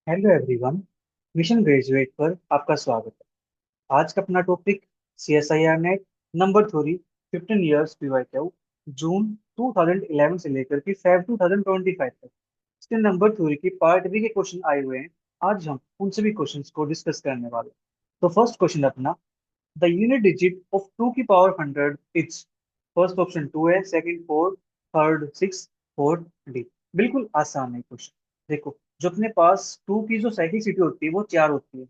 Hello everyone. Mission graduate पर आपका स्वागत है। आज का अपना topic CSIR NET number theory 15 years PYQ June 2011 से लेकर के फेब 2025 तक इसके नंबर थ्योरी की पार्ट बी के क्वेश्चन आए हुए हैं। आज हम उन सभी क्वेश्चंस को डिस्कस करने वाले हैं। तो फर्स्ट क्वेश्चन अपना, द यूनिट डिजिट ऑफ 2 की पावर 100 इज। फर्स्ट ऑप्शन 2 है, सेकंड 4, थर्ड 6, फोर्थ डी। बिल्कुल आसान है क्वेश्चन। देखो, जो अपने पास 2 की जो साइक्लिसिटी होती है वो 4 होती है।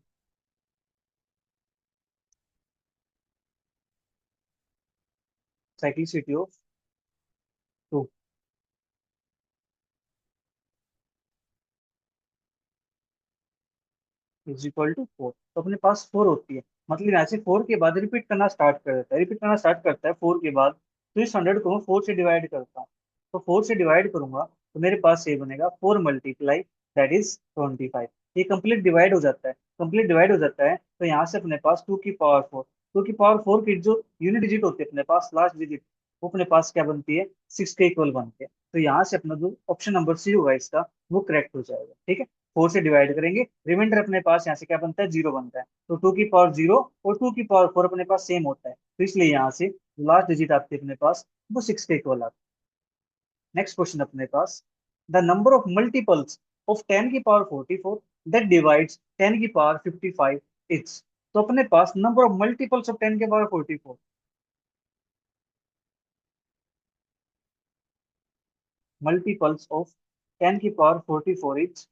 Cyclicity of 2 is equal to 4, तो अपने पास 4 होती है। मतलब यहाँ से 4 के बाद रिपीट करना स्टार्ट कर देता है, रिपीट करना स्टार्ट करता है 4 के बाद। तो इस 100 को मैं 4 से डिवाइड करता हूँ। तो 4 से डिवाइड करूंगा तो मेरे पास ये बनेगा 4 मल्टीप्लाई दैट इज 25। ये कंप्लीट डिवाइड हो जाता है, कंप्लीट डिवाइड हो जाता है। तो यहाँ से अपने पास 2 की पावर 4, 2 की पावर 4 की जो यूनिट डिजिट होती है अपने पास, लास्ट डिजिट, वो अपने पास क्या बनती है, 6 के इक्वल बनती है। तो यहाँ से अपना जो ऑप्शन नंबर सी होगा इसका, वो करेक्ट हो जाएगा। ठीक है, 4 से डिवाइड करेंगे, रिमाइंडर अपने पास यहाँ से क्या बनता है, 0 बनता है। तो 2 की पावर 0 और 2 की पावर 4 अपने पास सेम होता है, तो इसलिए यहाँ से लास्ट डिजिट आती है अपने पास, वो 6 के इक्वल आता है। नेक्स्ट क्वेश्चन अपने पास, the number of multiples of 10 की पावर 44 दैट डिवाइड्स 10 की पावर 55 इज। तो अपने पास नंबर ऑफ मल्टीपल्स ऑफ 10 की पावर 44, मल्टीपल्स ऑफ 10 की पावर 44 इज,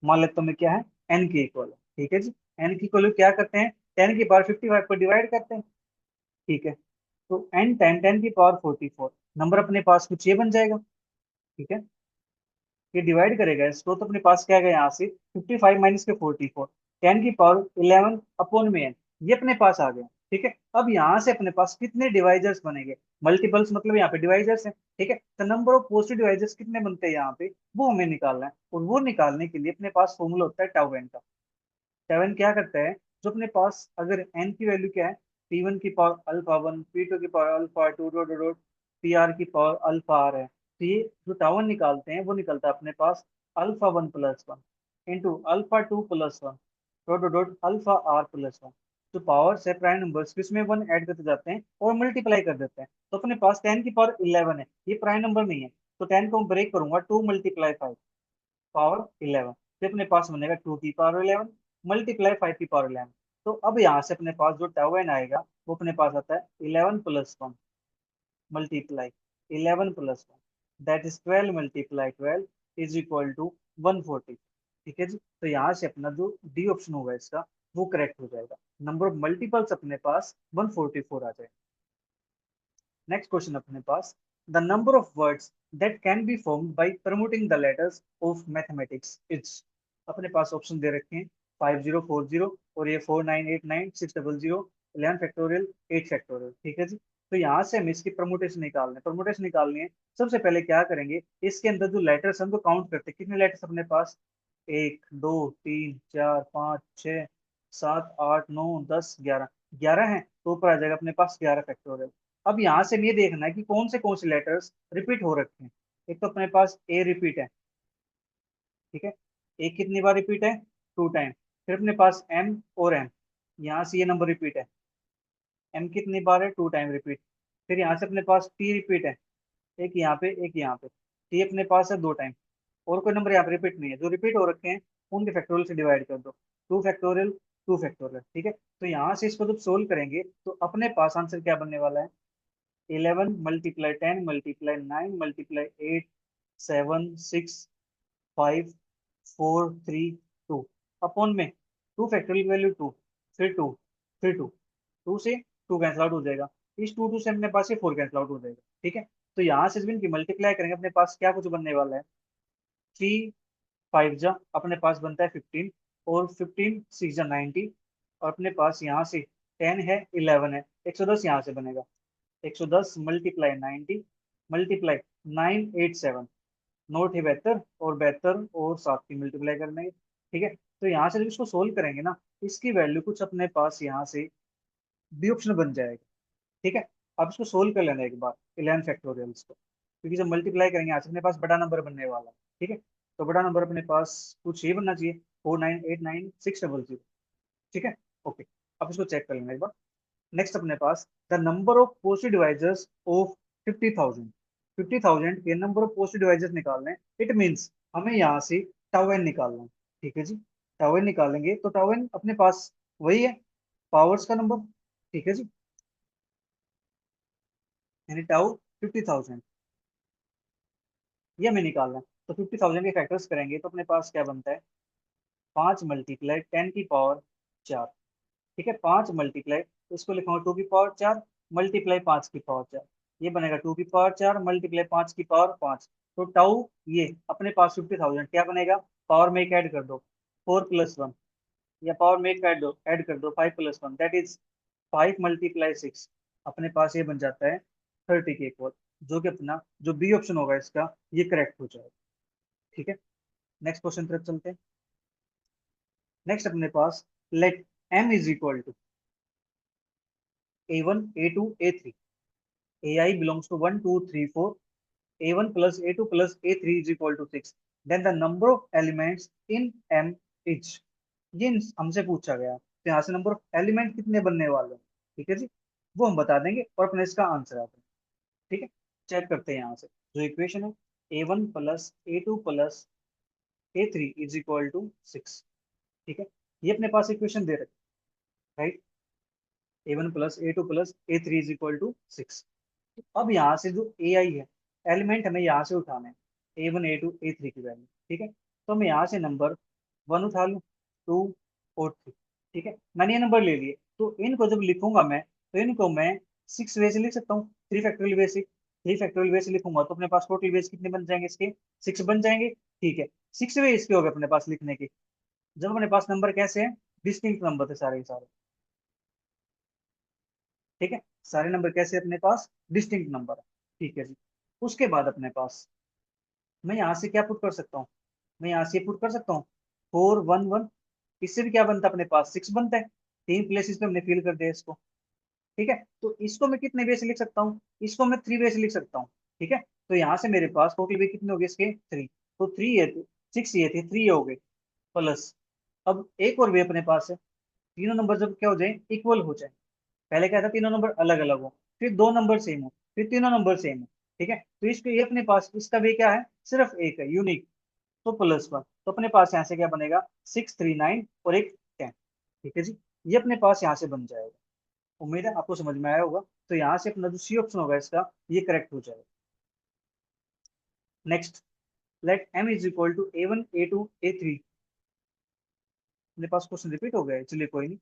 मान लेता हूं मैं क्या है, n के इक्वल है। ठीक है जी, n की इक्वल क्या करते हैं, 10 की पावर 55 पर डिवाइड करते हैं। ठीक है, तो n 10, 10 की पावर 44, नंबर अपने पास कुछ ये बन जाएगा। ठीक है, ये डिवाइड करेगा इसको तो अपने पास क्या आएगा, यहाँ से 55 माइनस के 44, 10 की पावर 11 अपॉन में n, ये अपने पास आ गया। ठीक है, अब यहाँ से अपने पास कितने डिवाइजर्स बनेंगे, मल्टीपल्स मतलब यहाँ पे डिवाइजर्स है। ठीक है, तो नंबर ऑफ पॉजिटिव डिवाइजर्स कितने बनते हैं यहाँ पे, वो हमें निकालना है। और वो निकालने के लिए अपने पास फॉर्मूला होता है टाउ एन का। सेवन क्या करता है, जो अपने पास अगर एन की वैल्यू क्या है, P1 की पावर अल्फा 1, P2 की power alpha 2, dot dot dot, PR की पावर अल्फा आर है। तो ये जो टावन निकालते हैं वो निकलता है अपने पास alpha 1 plus 1 into alpha 2 plus 1, dot dot dot, alpha r plus 1। जो पावर्स है प्राइम नंबर्स इसमें 1 ऐड करते जाते हैं और मल्टीप्लाई कर देते हैं। तो अपने पास 10 की पावर 11 है, ये प्राइम नंबर नहीं है। तो 10 को ब्रेक करूंगा, 2 मल्टीप्लाई पावर 11, फिर अपने पास बनेगा 2 की पावर 11 मल्टीप्लाई 5 की पावर 11। तो अब यहाँ से अपने पास जो टावन आएगा वो अपने पास आता है 11 plus 1 multiply 11 plus 1 that is 12 multiply 12 is equal to 140। ठीक है जी, तो यहाँ से अपना जो डी ऑप्शन होगा इसका, वो करेक्ट हो जाएगा। नंबर ऑफ मल्टीपल्स अपने पास 144 आ जाएगा। नेक्स्ट क्वेश्चन अपने पास, the number of words that can be formed by promoting the letters of mathematics is. अपने पास ऑप्शन दे रखे हैं 5040 और ये 4989 600 11 फैक्टोरियल 8 फैक्टोरियल। ठीक है जी, तो यहाँ से हमें इसकी प्रमोटेशन निकालना है, प्रमोटेशन निकालनी है। सबसे पहले क्या करेंगे, इसके अंदर जो लेटर्स हम तो काउंट करते हैं, कितने लेटर्स अपने पास, 1 2 3 4 5 6 7 8 9 10 11, 11 है, तो ऊपर आ जाएगा अपने पास 11 फैक्टोरियल। अब यहाँ से ये देखना है कि कौन से लेटर्स रिपीट हो रखे हैं। एक तो अपने पास ए रिपीट है। ठीक है, ए कितनी बार रिपीट है, 2 टाइम। फिर अपने पास एम और एम, यहाँ से ये नंबर रिपीट है, एम कितनी बार है, 2 टाइम रिपीट। फिर यहाँ से अपने पास टी रिपीट है, एक यहाँ पे एक यहाँ पे, टी अपने पास है 2 टाइम। और कोई नंबर यहाँ पे रिपीट नहीं है, जो रिपीट हो रखे हैं उनके फैक्टोरियल से डिवाइड कर दो, 2 फैक्टोरियल 2 फैक्टोरियल। ठीक है, तो यहाँ से इसको जब सोल्व करेंगे तो अपने पास आंसर क्या बनने वाला है, 11 मल्टीप्लाई 10 मल्टीप्लाई 8 7 6 5 4 3 2 अपॉन में 2 फैक्टोरियल वैल्यू 2, फिर 2, फिर 2, 2 से 2 कैंसिल आउट हो जाएगा, इस 2 से अपने पास ये 4 कैंसिल आउट हो जाएगा। ठीक है, तो यहाँ से इनकी मल्टीप्लाई करेंगे, अपने पास क्या कुछ बनने वाला है, 3 5 जा अपने पास बनता है 15, और 15 6 जा 90, और अपने पास यहाँ से 10 है 11 है, 110 यहाँ से बनेगा, 110 मल्टीप्लाई 90 मल्टीप्लाई 987, नोट है 72, और 72 और 7 की मल्टीप्लाई करने। ठीक है, तो यहाँ से जब इसको सोल्व करेंगे ना, इसकी वैल्यू कुछ अपने पास यहाँ से बी ऑप्शन बन जाएगा। ठीक है, अब इसको सोल्व कर लेना एक बार 11 फैक्टोरियल्स को, क्योंकि जब मल्टीप्लाई करेंगे यहाँ से अपने पास बड़ा नंबर बनने वाला है। ठीक है, तो बड़ा नंबर अपने पास कुछ ये बनना चाहिए, 4989600। ठीक है, ओके। अब इसको चेक कर लेंगे एक बार। नेक्स्ट अपने पास the number of positive divisors of 50,000। 50,000 के नंबर ऑफ पॉजिटिव डिवाइजर्स निकालने हैं। इट मीन्स हमें यहाँ से टाउ एन निकालना है। ठीक है जी, टाउ एन निकालेंगे तो टाउ एन अपने पास वही है, पावर्स का नंबर। ठीक है जी, यानी टाउ 50,000 ये हमें निकालना है। तो 50,000 के फैक्टर्स करेंगे तो अपने पास क्या बनता है, 5 × 10⁻⁴। ठीक है, 5 × इसको लिखूंगा 2⁴ मल्टीप्लाई 5⁴। ये बनेगा 2⁴ मल्टीप्लाई 5⁴ तो टाउ ये अपने पास 50,000 क्या बनेगा, पावर में एक ऐड कर दो 4+1, या पावर में एक ऐड कर दो 5+1, दैट इज 5 × 6। अपने पास ये बन जाता है 30 के इक्वल, जो कि अपना जो बी ऑप्शन होगा इसका ये करेक्ट हो जाएगा। ठीक है, नेक्स्ट क्वेश्चन तरफ चलते हैं। नेक्स्ट अपने पास let m is equal to a1 a2 a3, ai belongs to 1 2 3 4, a1 plus a2 plus a3 is equal to 6, then the number of elements in m is। ये हमसे पूछा गया तो यहाँ से नंबर ऑफ एलिमेंट कितने बनने वाले हैं, ठीक है जी, वो हम बता देंगे और अपने इसका आंसर आता है। ठीक है, चेक करते हैं यहाँ से जो इक्वेशन है, a1 plus a2 plus a3 is equal to 6। ठीक है, ये अपने पास इक्वेशन दे रखे, right, a1 plus a2 plus a3 is equal to 6। अब यहाँ से जो ए आई है, एलिमेंट हमें यहाँ से उठाना है, A1 A2 A3 की वैल्यू। ठीक है, तो मैं यहाँ से नंबर 1 उठा लूँ, 2 और 3। ठीक है, मैंने ये नंबर ले लिए, तो इनको जब लिखूंगा मैं तो इनको मैं 6 वे से लिख सकता हूँ, 3 फैक्टोरियल वे से। 3 फैक्टोरियल वे से लिखूंगा तो अपने पास टोटल वेज कितने बन जाएंगे इसके, 6 बन जाएंगे। ठीक है, 6 वे इसके हो गए अपने पास लिखने के। जब अपने पास नंबर कैसे हैं, डिस्टिंक्ट नंबर थे सारे के सारे। ठीक है, सारे नंबर कैसे अपने पास डिस्टिंक्ट नंबर है। ठीक है जी, उसके बाद अपने पास मैं यहाँ से क्या पुट कर सकता हूँ, मैं यहाँ से पुट कर सकता हूँ 4 1 1। इससे भी क्या बनता है अपने पास 6 बनता है, 3 प्लेसेस पे हमने फिल कर दिया इसको। ठीक है, तो इसको मैं कितने वे से लिख सकता हूँ, इसको मैं 3 वे से लिख सकता हूँ। ठीक है, तो यहाँ से मेरे पास टोटल वे कितने हो गए इसके 3, तो 3 ये थे, 6 ये थे, 3 हो गए प्लस। अब एक और वे अपने पास है, तीनों नंबर जब क्या हो जाए इक्वल हो जाए। पहले क्या था, तीनों नंबर अलग अलग हो, फिर दो नंबर सेम हो, फिर तीनों नंबर सेम हो। ठीक है, तो इसके ये अपने पास इसका वे क्या है, सिर्फ एक है, यूनिक, तो +1। तो अपने पास यहाँ से क्या बनेगा, 6 3 9 और एक 10। ठीक है जी, ये अपने पास यहाँ से बन जाएगा। उम्मीद है आपको समझ में आया होगा। तो यहाँ से अपना जो सी ऑप्शन होगा इसका ये करेक्ट हो जाएगा। Next, let m is equal to a1 a2 a3। अपने पास क्वेश्चन रिपीट हो गया है, चलिए कोई नहीं।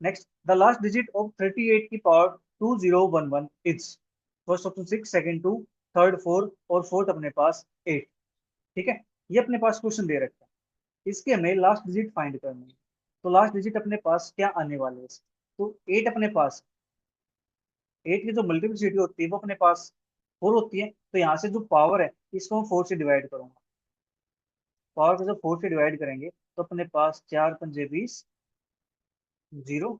Next, the last digit of 38 की power 2011 is. First option 6, second 2, third 4 और फोर्थ अपने पास 8। ठीक है, ये अपने पास क्वेश्चन दे रखा है, इसके हमें लास्ट डिजिट फाइंड करनी है। तो लास्ट डिजिट अपने पास क्या आने वाले हैं, तो 8 अपने पास, 8 की जो मल्टीप्लिसिटी होती है वो अपने पास 4 होती है। तो यहाँ से जो पावर है इसको मैं 4 से डिवाइड करूंगा। पावर को जब 4 से डिवाइड करेंगे तो अपने पास 4 × 5 = 20, 0,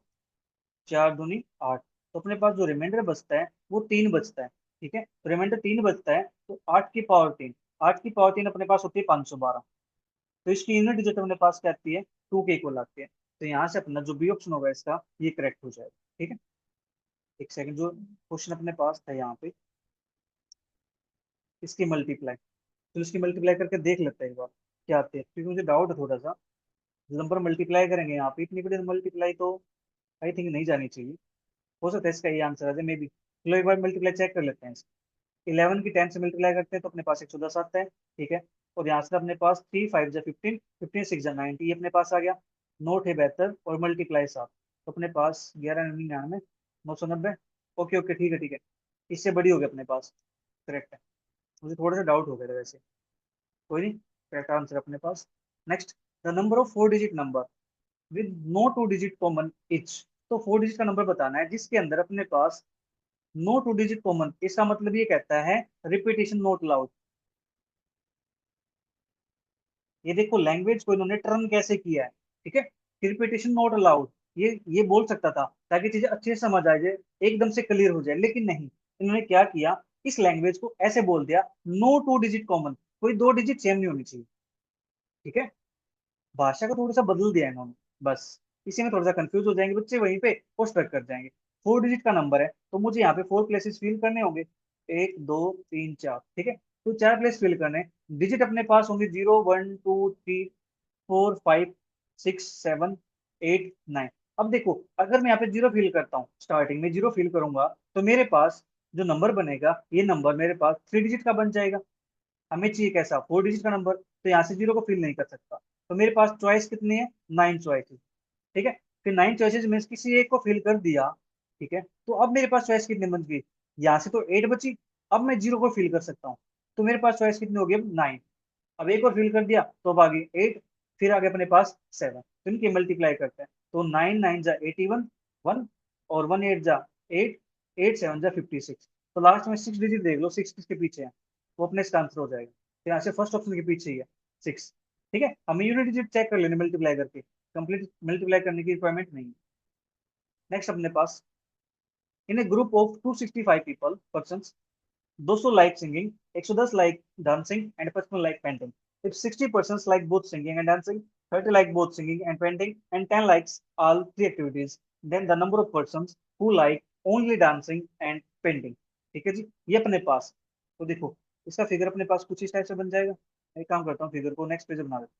4 × 2 = 8। तो अपने पास जो रिमाइंडर बचता है वो 3 बचता है। ठीक है, तो रिमाइंडर 3 बचता है, तो 8 की पावर 3, 8 की पावर 3 अपने पास होती है 512। तो इसकी यूनिट डिजिट अपने पास क्या आती है, 2 के इक्वल आती है। तो यहाँ से अपना जो बी ऑप्शन होगा इसका ये करेक्ट हो जाएगा। ठीक है, एक सेकंड, जो क्वेश्चन अपने पास था यहाँ पे, इसकी मल्टीप्लाई, तो इसकी मल्टीप्लाई करके देख लेते हैं एक बार क्या आती है, क्योंकि मुझे डाउट है थोड़ा सा। नंबर मल्टीप्लाई करेंगे यहाँ पे, इतनी बड़ी मल्टीप्लाई तो आई थिंक नहीं जानी चाहिए। हो सकता है इसका ये आंसर आ जाए मे बी। चलो एक बार मल्टीप्लाई चेक कर लेते हैं। 11 की 10 से मल्टीप्लाई करते हैं तो अपने पास 110 आता है। ठीक है, और यहाँ से अपने पास 3 5 × 15, 15 6 × 90, ये अपने पास आ गया। 9 × 8 = 72 और मल्टीप्लाई 7, तो अपने पास 11 99 990। ओके ओके, ठीक है ठीक है, इससे बड़ी होगी अपने पास, करेक्ट है। मुझे थोड़ा सा डाउट हो गया था वैसे, कोई नहीं, करेक्ट आंसर अपने पास। Next, the number of 4 digit number with no 2 digit common each. तो 4 डिजिट का नंबर बताना है जिसके अंदर अपने पास नो 2 डिजिट कॉमन, इसका मतलब ये कहता है रिपीटेशन नोट अलाउड। ये देखो लैंग्वेज को इन्होंने टर्न कैसे किया है। ठीक है, रिपीटेशन नोट अलाउड, ये बोल सकता था ताकि चीजें अच्छे से समझ आ जाए, एकदम से क्लियर हो जाए, लेकिन नहीं, इन्होंने क्या किया, इस लैंग्वेज को ऐसे बोल दिया, नो 2 डिजिट कॉमन, कोई 2 डिजिट सेम नहीं होनी चाहिए। ठीक है, भाषा को थोड़ा सा बदल दिया है इन्होंने, बस इसी में थोड़ा सा कंफ्यूज हो जाएंगे बच्चे, वहीं पे वो स्ट्रक कर जाएंगे। 4 डिजिट का नंबर है तो मुझे यहाँ पे 4 प्लेसेस फिल करने होंगे, 1 2 3 4, ठीक है। तो 4 प्लेस फिल करने, डिजिट अपने पास होंगे 0 1 2 3 4 5 6 7 8 9। अब देखो, अगर मैं यहाँ पे जीरो फिल करता हूँ, स्टार्टिंग में जीरो फिल करूंगा, तो मेरे पास जो नंबर बनेगा, ये नंबर मेरे पास 3 डिजिट का बन जाएगा। हमें चाहिए कैसा, 4 डिजिट का नंबर, तो यहाँ से जीरो को फिल नहीं कर सकता। तो मेरे पास चॉइस कितनी है, 9 चॉइसेस, ठीक है। फिर 9 चॉइसेस में से किसी एक को फिल कर दिया, ठीक है। तो अब मेरे पास चॉइस कितनी बच गई, यहाँ से तो 8 बची, अब मैं जीरो को फिल कर सकता हूँ। तो मेरे पास चॉइस कितनी होगी, अब 9। अब एक और फिल कर दिया तो अब आ गई 8, फिर आगे अपने पास 7, तो इनकी मल्टीप्लाई करते हैं। तो 9 9 जा 81, 1, और 1 8 जा 8, 8 7 जा 56। तो लास्ट में 6 डिजिट देख लो, 6 किसके पीछे है, वो अपने इसका आंसर हो जाएगा। तो यहाँ से फर्स्ट ऑप्शन के पीछे ही है 6, ठीक है। हमें यूनिट डिजिट चेक कर लेने मल्टीप्लाई करके, कंप्लीट मल्टीप्लाई करने की रिक्वायरमेंट नहीं है। नेक्स्ट अपने पास, in a group of 265 people person, 200 like singing, 110 like dancing, and 55 like painting. If 60% like both singing and dancing, 30 like both singing and painting, and 10 likes all three activities, then the number of persons who like only dancing and painting. ठीक है जी, ये अपने पास, तो देखो इसका figure अपने पास कुछ इस टाइप से बन जाएगा। एक काम करता हूँ, फिगर को नेक्स्ट पेज बना देता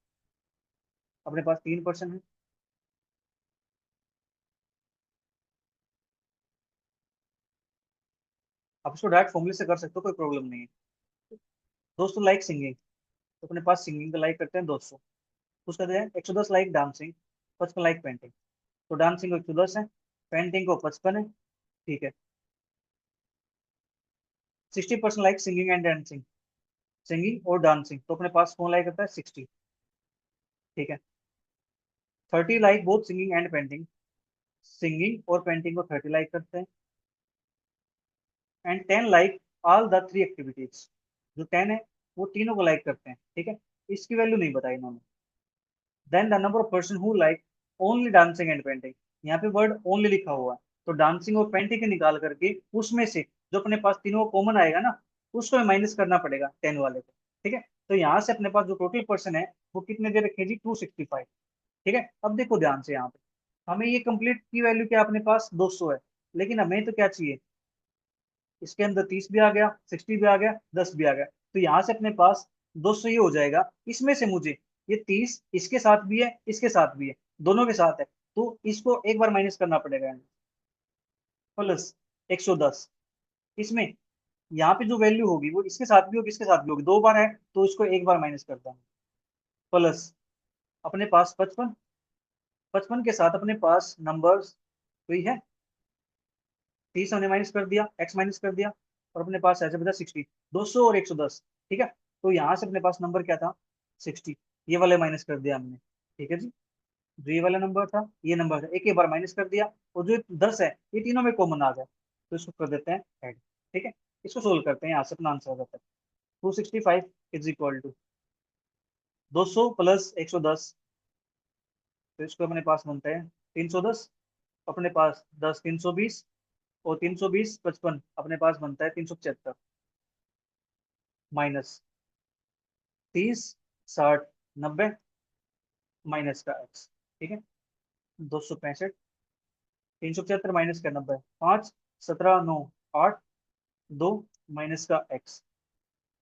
हूँ। अपने पास 3% है, आप इसको डायरेक्ट फॉर्मूले से कर सकते हो, कोई प्रॉब्लम नहीं है। 200 लाइक सिंगिंग, तो अपने पास सिंगिंग का लाइक करते हैं 200, उसका दिया है 110 लाइक डांसिंग, 55 लाइक पेंटिंग। तो डांसिंग को 110 है, पेंटिंग को 55 है, ठीक है। 60% like singing and dancing, singing और डांसिंग, तो अपने पास कौन लाइक करता है, 60, ठीक है। 30 like both singing and painting, singing और पेंटिंग को 30 लाइक करते हैं। And 10 like all the three activities, जो 10 है वो तीनों को लाइक करते हैं, ठीक है। इसकी वैल्यू नहीं बताई इन्होंने। Then the number of person who like only dancing and painting, यहाँ पे वर्ड ओनली लिखा हुआ है, तो डांसिंग और पेंटिंग के निकाल करके उसमें से जो अपने पास तीनों कॉमन आएगा ना, उसको माइनस करना पड़ेगा 10 वाले को, ठीक है। तो यहाँ से अपने पास जो टोटल पर्सन है वो कितने दे रखे हैं जी, 265, ठीक है। अब देखो ध्यान से, यहाँ पे हमें ये कंप्लीट की वैल्यू क्या अपने पास 200 है, लेकिन हमें तो क्या चाहिए, इसके अंदर 30 भी आ गया, 60 भी आ गया, 10 भी आ गया, तो यहाँ से अपने पास 200 ये हो जाएगा। इसमें से मुझे ये 30 इसके साथ भी है, इसके साथ भी है, दोनों के साथ है, तो इसको एक बार माइनस करना पड़ेगा, प्लस 110। इसमें यहाँ पे जो वैल्यू होगी वो इसके साथ भी होगी, इसके साथ भी होगी, दो बार है, तो इसको एक बार माइनस करता हूँ, प्लस अपने पास 55, 55 के साथ अपने पास नंबर्स वही है, 30 हमने माइनस कर दिया, एक्स माइनस कर दिया, और अपने पास ऐसे बचा 60, 200 और 110, ठीक है। तो यहाँ से अपने पास नंबर क्या था, 60, ये वाले माइनस कर दिया हमने, ठीक है जी। जो ये वाला नंबर था, ये नंबर था, एक एक बार माइनस कर दिया, और जो 10 है ये तीनों में कॉमन आ गया, तो इसको कर देते हैं ऐड, ठीक है। इसको सोल्व करते हैं, यहाँ से अपना आंसर आ जाता है। 265 इज इक्वल टू 200 प्लस 110, तो इसको अपने पास बनता है 310, अपने पास 10 320, और 320 55 अपने पास बनता है 375, माइनस 30 60 90, माइनस का एक्स, ठीक है। 265, 375 माइनस का 90, 5 17 9 8 2, माइनस का एक्स,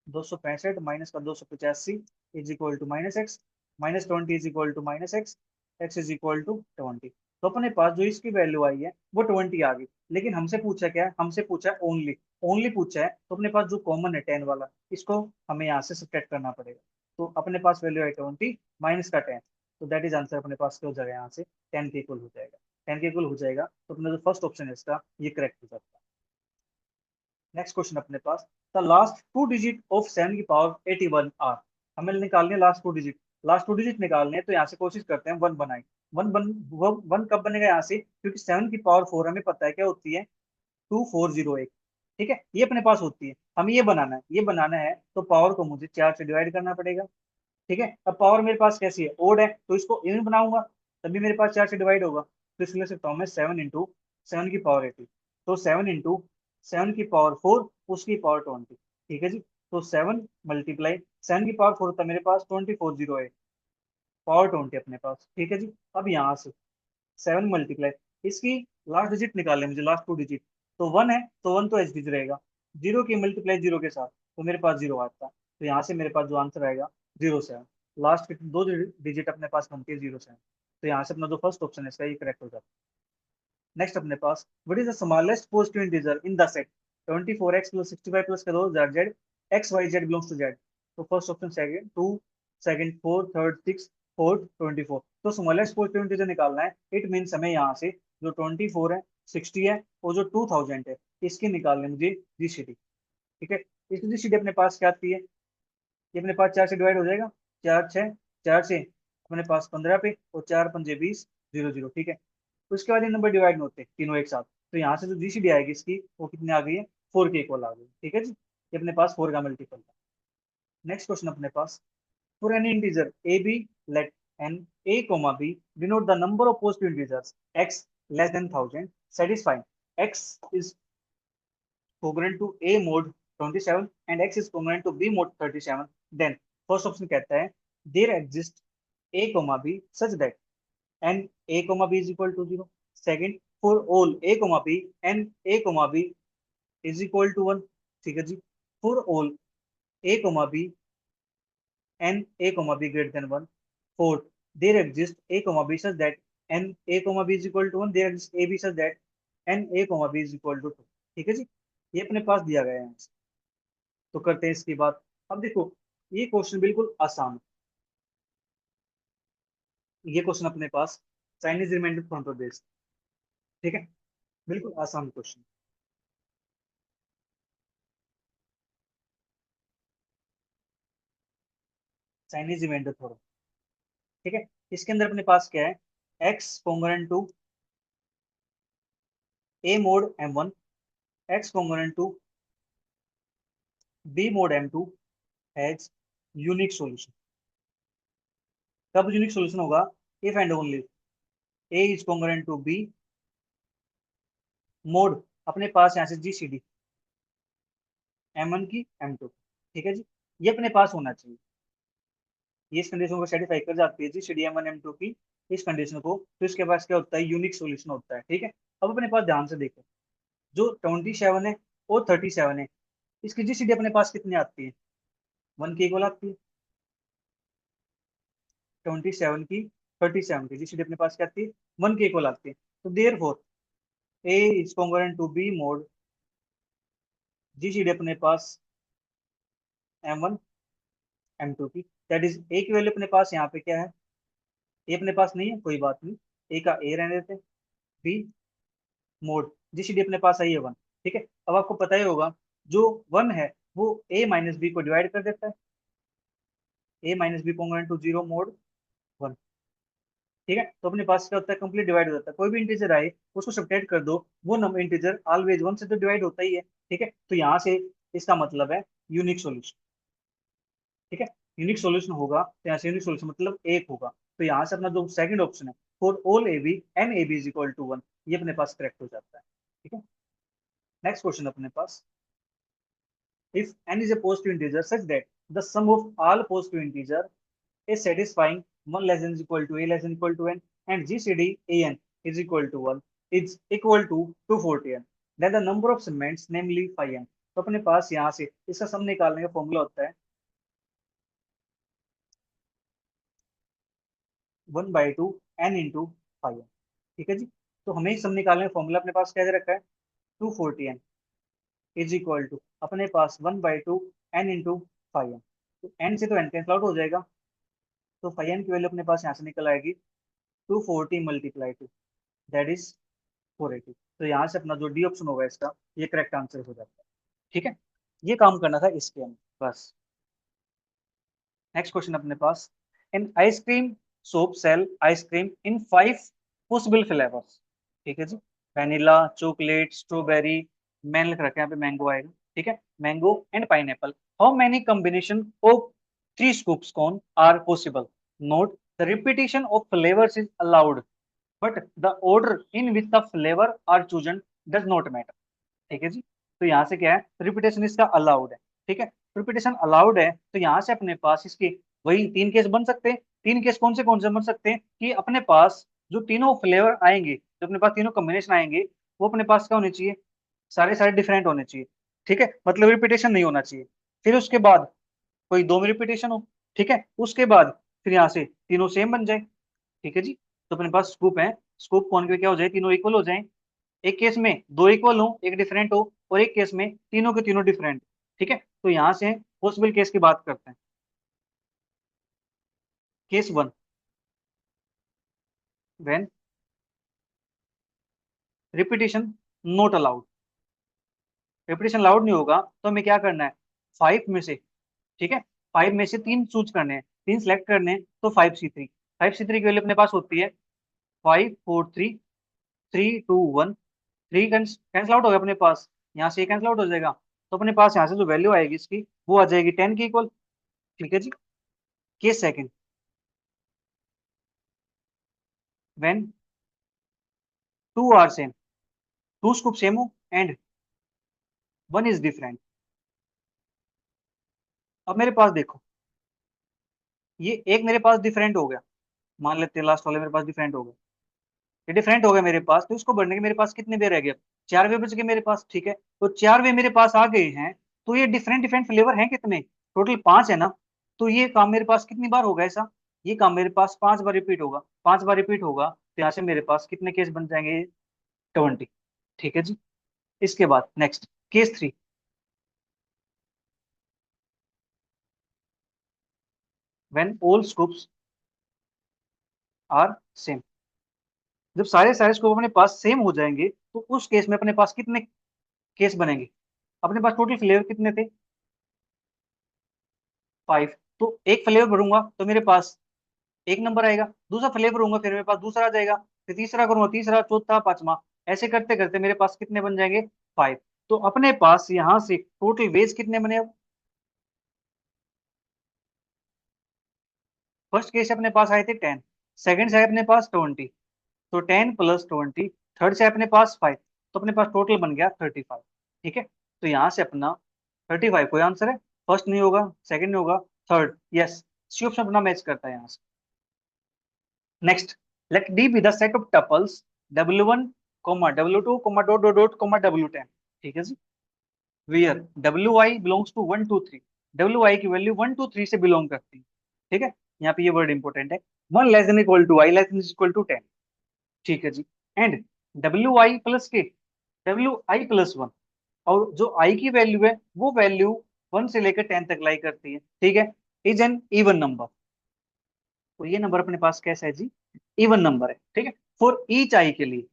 265 माइनस का 285 is equal to minus x, -20 is equal to minus x, x is equal to 20। तो अपने पास जो इसकी वैल्यू आई है वो 20 आ गई, लेकिन हमसे पूछा क्या है, हमसे पूछा है ओनली, ओनली पूछा है, तो अपने पास जो कॉमन है 10 वाला, इसको हमें यहाँ से सब्ट्रैक्ट करना पड़ेगा। तो अपने पास वैल्यू है 20 माइनस का 10, तो दैट इज आंसर अपने पास क्या हो जाएगा, यहाँ से 10 के इक्वल हो जाएगा। 10 के इक्वल हो जाएगा, तो अपना जो फर्स्ट ऑप्शन है इसका ये करेक्ट हो जाता है। नेक्स्ट क्वेश्चन अपने पास, द लास्ट 2 डिजिट ऑफ 7 की पावर 81 आर, हमें निकालने लास्ट 2 डिजिट, लास्ट 2 डिजिट निकालने हैं, तो यहाँ से कोशिश करते हैं 1 बनाए। वन कब बनेगा यहाँ से, क्योंकि 7 की पावर 4 हमें पता है क्या होती है, 2408, ठीक है, ये अपने पास होती है। हमें ये बनाना है, ये बनाना है, तो पावर को मुझे 4 से डिवाइड करना पड़ेगा, ठीक है। अब पावर मेरे पास कैसी है, ओड है, तो इसको इवन बनाऊंगा तभी मेरे पास 4 से डिवाइड होगा, तो इसलिए लिख सकता हूँ मैं 7 इंटू 7 की पावर 80, तो 7 इंटू 7 की पावर 4 उसकी पावर 20, ठीक है जी। तो 7 मल्टीप्लाई 7 की पावर 4 होता है मेरे पास 2408, पावर 20 अपने पास, ठीक है जी। अब यहाँ से 7 मल्टीप्लाई, इसकी लास्ट डिजिट निकालने मुझे, लास्ट 2 डिजिट। तो 1 है तो 1 तो एच डिजिट रहेगा, 0 की मल्टीप्लाई 0 के साथ, तो मेरे पास 0 आता है। तो यहाँ से मेरे पास जो आंसर आएगा 0 7, लास्ट के 2 डिजिट अपने पास बनती है 0 7। तो यहाँ से अपना जो फर्स्ट ऑप्शन है इसका ये करेक्ट हो जाता है। नेक्स्ट अपने पास, what is the smallest positive integer in the set 24x plus 65 plus करो z x y z belongs to z। तो first option second 2, second 4, third 6, fourth 24। तो स्मॉलेस्ट पॉजिटिव इंटीजर निकालना है, इट मींस हमें यहाँ से जो 24 है, 60 है और जो 2000 है, इसकी निकालनी मुझे जीसीडी। ठीक है, इसकी जीसीडी अपने पास क्या आती है, ये अपने पास 4 से डिवाइड हो जाएगा, 4 6, 4 से अपने पास 15 पे, और 4 पंजे 20, 0 0, ठीक है। उसके बाद ये नंबर डिवाइड में होते हैं तीनों एक साथ। तो यहाँ से जो जीसीडी आएगी इसकी वो कितने आ गई है, 4 के इक्वल आ गई, ठीक है जी। ये अपने पास 4 का मल्टीपल था। नेक्स्ट क्वेश्चन अपने पास, for any integer a b, let n a comma b denote the number of positive integers x less than 1000 satisfying x is congruent to a mod 27 and x is congruent to b mod 37, then first option कहता है there exist a comma b such that n a comma b is equal to 0। Second, for all a comma b n a comma b is equal to 1, ठीक है जी। For all a comma b n a comma b greater than 1। Fourth, there exists a comma b such that n a comma b is equal to 1, there exists a b such that n a comma b is equal to 2, ठीक है जी। ये अपने पास दिया गया है। तो करते हैं इसकी बात। अब देखो, ये क्वेश्चन बिल्कुल आसान है। ये क्वेश्चन अपने पास चाइनीज रिमाइंडर फ्रॉम प्रदेश, ठीक है, बिल्कुल आसान क्वेश्चन। चाइनीज रिमाइंडर थोड़ा, ठीक है। इसके अंदर अपने पास क्या है, x congruent to a mod m1, x congruent to b mod m2 has unique solution. कब यूनिक सॉल्यूशन होगा, if and only a is congruent to b mod अपने पास यहाँ से जी सी डी m1 की m2, ठीक है जी। ये अपने पास होना चाहिए, ये इस कंडीशन को सेटिस्फाई कर जाती है जी सी डी m1 m2 की इस कंडीशन को। तो इसके पास क्या होता है, यूनिक सॉल्यूशन होता है, ठीक है। अब अपने पास ध्यान से देखो, जो 27 है और 37 है, इसकी जीसीडी अपने पास कितनी आती है, 1 के इक्वल आती है। 27 की 37 की जीसीडी अपने पास क्या आती है, 1 के इक्वल आती है। तो therefore a is congruent to b mod, GCD अपने पास m1 m2 की, दैट इज ए की वैल्यू अपने पास यहाँ पे क्या है, ए अपने पास नहीं है, कोई बात नहीं, ए का ए रहने देते हैं, बी मोड जीसीडी अपने पास आई है 1, ठीक है। अब आपको पता ही होगा, जो 1 है वो ए माइनस बी को डिवाइड कर देता है, a minus b congruent to 0 mod 1, ठीक है। तो अपने पास क्या होता है, कंप्लीट डिवाइड हो जाता है। कोई भी इंटीजर आए उसको सब्ट्रैक्ट कर दो, वो नंबर इंटीजर ऑलवेज 1 से तो डिवाइड होता ही है, ठीक है। तो यहाँ से इसका मतलब है यूनिक सॉल्यूशन, ठीक है। यूनिक सॉल्यूशन होगा तो यहाँ से यूनिक सॉल्यूशन मतलब एक होगा। तो यहाँ से अपना जो सेकंड ऑप्शन है, for all a b n a b is equal to 1, ये अपने पास करेक्ट हो जाता है, ठीक है। नेक्स्ट क्वेश्चन अपने पास, if n is a positive integer such that the sum of all positive integer is satisfying 1 less than is equal to a less than equal to n and gcd an is equal to 1 is equal to 240n, then the number of segments namely phi n। तो अपने पास यहाँ से इसका सम निकालने का formula होता है 1/2 n इंटू phi n, ठीक है जी। तो हमें सम निकालने का फॉर्मूला अपने पास क्या दे रखा है, 240n इज इक्वल टू अपने पास 1/2 n इंटू phi n। तो n से तो n कैंसिल आउट हो जाएगा, तो फाइव एन की वैल्यू अपने पास यहाँ से निकल आएगी 240 मल्टीप्लाई टू, दैट इज 480। तो यहाँ से अपना जो डी ऑप्शन होगा इसका ये करेक्ट आंसर हो जाता है, ठीक है। ये काम करना था इसके अंदर बस। नेक्स्ट क्वेश्चन अपने पास, इन आइसक्रीम सोप सेल आइसक्रीम इन 5 पॉसिबल फ्लेवर्स, ठीक है जी, वेनिला, चॉकलेट, स्ट्रॉबेरी, मैंने लिख रखा है यहाँ पे मैंगो आएगा, ठीक है, mango and pineapple. How many combination of 3 scoops cone are possible? Note the repetition of flavors is allowed, but the order in which the flavor are chosen does not matter, ठीक है जी। तो यहाँ से क्या है, रिपीटेशन इसका allowed है, ठीक है। रिपीटेशन अलाउड है तो यहाँ से अपने पास इसके वही 3 केस बन सकते हैं, तीन केस कौन से समझ सकते हैं कि अपने पास जो तीनों फ्लेवर आएंगे, जो अपने पास तीनों कॉम्बिनेशन आएंगे, वो अपने पास क्या होने चाहिए, सारे सारे डिफरेंट होने चाहिए। ठीक है, मतलब रिपीटेशन नहीं होना चाहिए। फिर उसके बाद कोई दो में रिपीटेशन हो। ठीक है, उसके बाद फिर यहाँ से तीनों सेम बन जाए। ठीक है जी, तो अपने पास स्कूप है, स्कूप कौन के क्या हो जाए, तीनों इक्वल हो जाए। एक केस में दो इक्वल हो, एक डिफरेंट हो, और एक केस में तीनों के तीनों डिफरेंट। ठीक है, तो यहां से पॉसिबल केस की बात करते हैं। Case one, when repetition not allowed. Repetition allowed नहीं होगा तो हमें क्या करना है, फाइव में से, ठीक है, फाइव में से तीन चूज करने हैं, तीन सेलेक्ट करने हैं, तो 5C3, 5C3 की वैल्यू अपने पास होती है 5 4 3 3 2 1। थ्री कैंसिल आउट हो गया अपने पास, यहाँ से ये कैंसिल आउट हो जाएगा, तो अपने पास यहाँ से जो वैल्यू आएगी इसकी वो आ जाएगी 10 के इक्वल। ठीक है जी। Case second, when two are same, two स्कूप सेम हो एंड वन इज डिफरेंट। अब मेरे पास देखो, ये एक मेरे पास डिफरेंट हो गया, मान लेते हैं लास्ट वाले मेरे पास डिफरेंट हो गया, ये डिफरेंट हो गया मेरे पास, तो इसको बढ़ने के मेरे पास कितने वे रह गए, चार वे बच गए मेरे पास। ठीक है, तो चार वे मेरे पास आ गए हैं, तो ये डिफरेंट डिफरेंट फ्लेवर हैं कितने, टोटल पांच है ना। तो ये काम मेरे पास कितनी बार होगा ऐसा, ये काम मेरे पास पांच बार रिपीट होगा, पांच बार रिपीट होगा, तो यहाँ से मेरे पास कितने केस बन जाएंगे, 20। ठीक है जी। इसके बाद next, case three, when all scoops are same. जब सारे सारे स्कोप अपने पास सेम हो जाएंगे तो उस केस में अपने पास कितने केस बनेंगे, अपने पास टोटल फ्लेवर कितने थे, फाइव। तो एक फ्लेवर भरूंगा तो मेरे पास एक नंबर आएगा, दूसरा फ्लेवर होगा फिर मेरे पास दूसरा आ जाएगा, फिर तीसरा करूंगा, तीसरा, चौथा, पांचवा, ऐसे करते करते मेरे पास कितने बन जाएंगे, फाइव। तो अपने पास यहाँ से टोटल वेज कितने बने अब, फर्स्ट केस से अपने पास आए थे 10, सेकंड से आए अपने पास 20, तो 10 + 20, थर्ड से अपने पास 5, तो अपने पास टोटल बन गया 35। ठीक है, तो यहाँ से अपना 35 कोई आंसर है, फर्स्ट नहीं होगा, सेकंड नहीं होगा, थर्ड, यस, सी ऑप्शन अपना मैच करता है यहाँ से। Next, let D be the set of tuples W1, W2, dot dot dot, ठीक है जी, where WI belongs to 1 2 3, WI की वैल्यू 1 2 3 से बिलोंग करती है। ठीक है, यहाँ पे ये वर्ड इंपॉर्टेंट है, 1 less than equal to I less than equal to 10। ठीक है जी, and WI plus k, WI +1, और जो I की वैल्यू है वो वैल्यू 1 से लेकर 10 तक लाई करती है। ठीक है, इज एन इवन नंबर, तो ये नंबर अपने पास कैसा है जी, इवन नंबर है। ठीक है, फॉर ईच आई के लिए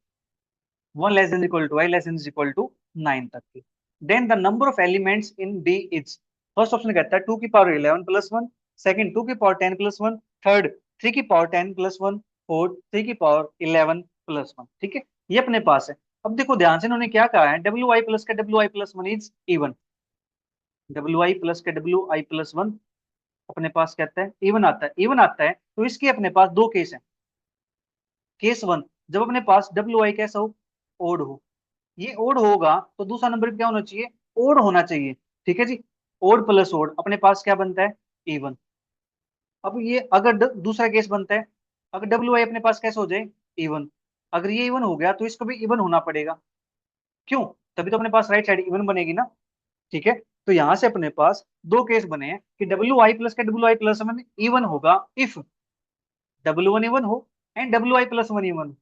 1 less than equal to I less than equal to 9 तक की। Then the number of elements in d is, first option कहता है 2 की पावर 11 + 1, सेकंड 2 की पावर 10 + 1, थर्ड 3 की पावर 10 + 1, फोर्थ 3 की पावर 11 + 1। ठीक है, ये अपने पास है। अब देखो ध्यान से इन्होंने क्या कहा है, WI प्लस का WI +1 is even, WI plus का WI +1 अपने पास कहता है इवन आता है, इवन आता है, तो इसके अपने पास दो केस हैं। केस वन, जब अपने पास WI कैसा हो, ओड हो, ये ओड होगा तो दूसरा नंबर क्या होना चाहिए, ओड होना चाहिए। ठीक है जी, ओड प्लस ओड अपने पास क्या बनता है, इवन। अब ये अगर दूसरा केस बनता है, अगर WI अपने पास कैसे हो जाए, इवन, अगर ये इवन हो गया तो इसको भी इवन होना पड़ेगा, क्यों, तभी तो अपने पास राइट साइड इवन बनेगी ना। ठीक है, तो यहां से अपने पास दो केस बने हैं कि WI प्लस का WI +1 इवन होगा इफ W1 इवन हो एंड WI +1 इवन हो,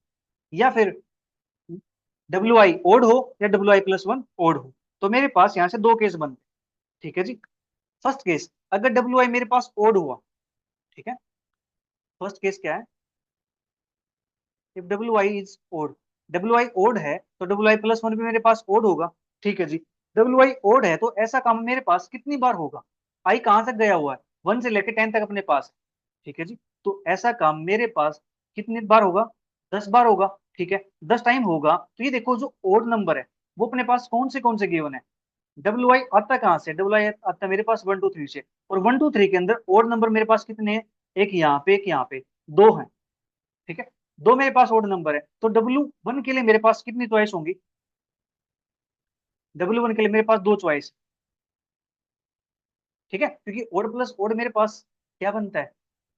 या फिर WI ओड हो या WI +1 ओड हो। तो मेरे पास यहाँ से दो केस बनते। ठीक है जी, फर्स्ट केस, अगर WI मेरे पास ओड हुआ, ठीक है, फर्स्ट केस क्या है, if WI is odd, WI odd है तो WI +1 भी मेरे पास ओड होगा। ठीक है जी, WI ओड है तो ऐसा काम मेरे पास कितनी बार होगा, आई कहां तक गया हुआ है, 1 से लेकर 10 तक अपने पास है। ठीक है जी, तो ऐसा काम मेरे पास कितनी बार होगा, 10 बार होगा। ठीक है, 10 टाइम होगा, तो ये देखो जो ओड नंबर है वो अपने पास कौन से गिवन है, WI आता कहाँ से, WI आता मेरे पास 1 2 3 से, और 1 2 3 के अंदर ओड नंबर मेरे पास कितने हैं, एक यहाँ पे एक यहाँ पे, दो हैं। ठीक है, दो मेरे पास ओड नंबर है, तो W1 के लिए मेरे पास कितनी चॉइस होंगी, W1 के लिए मेरे पास दो चॉइस। ठीक है, क्योंकि ओड प्लस ओड मेरे पास क्या बनता है,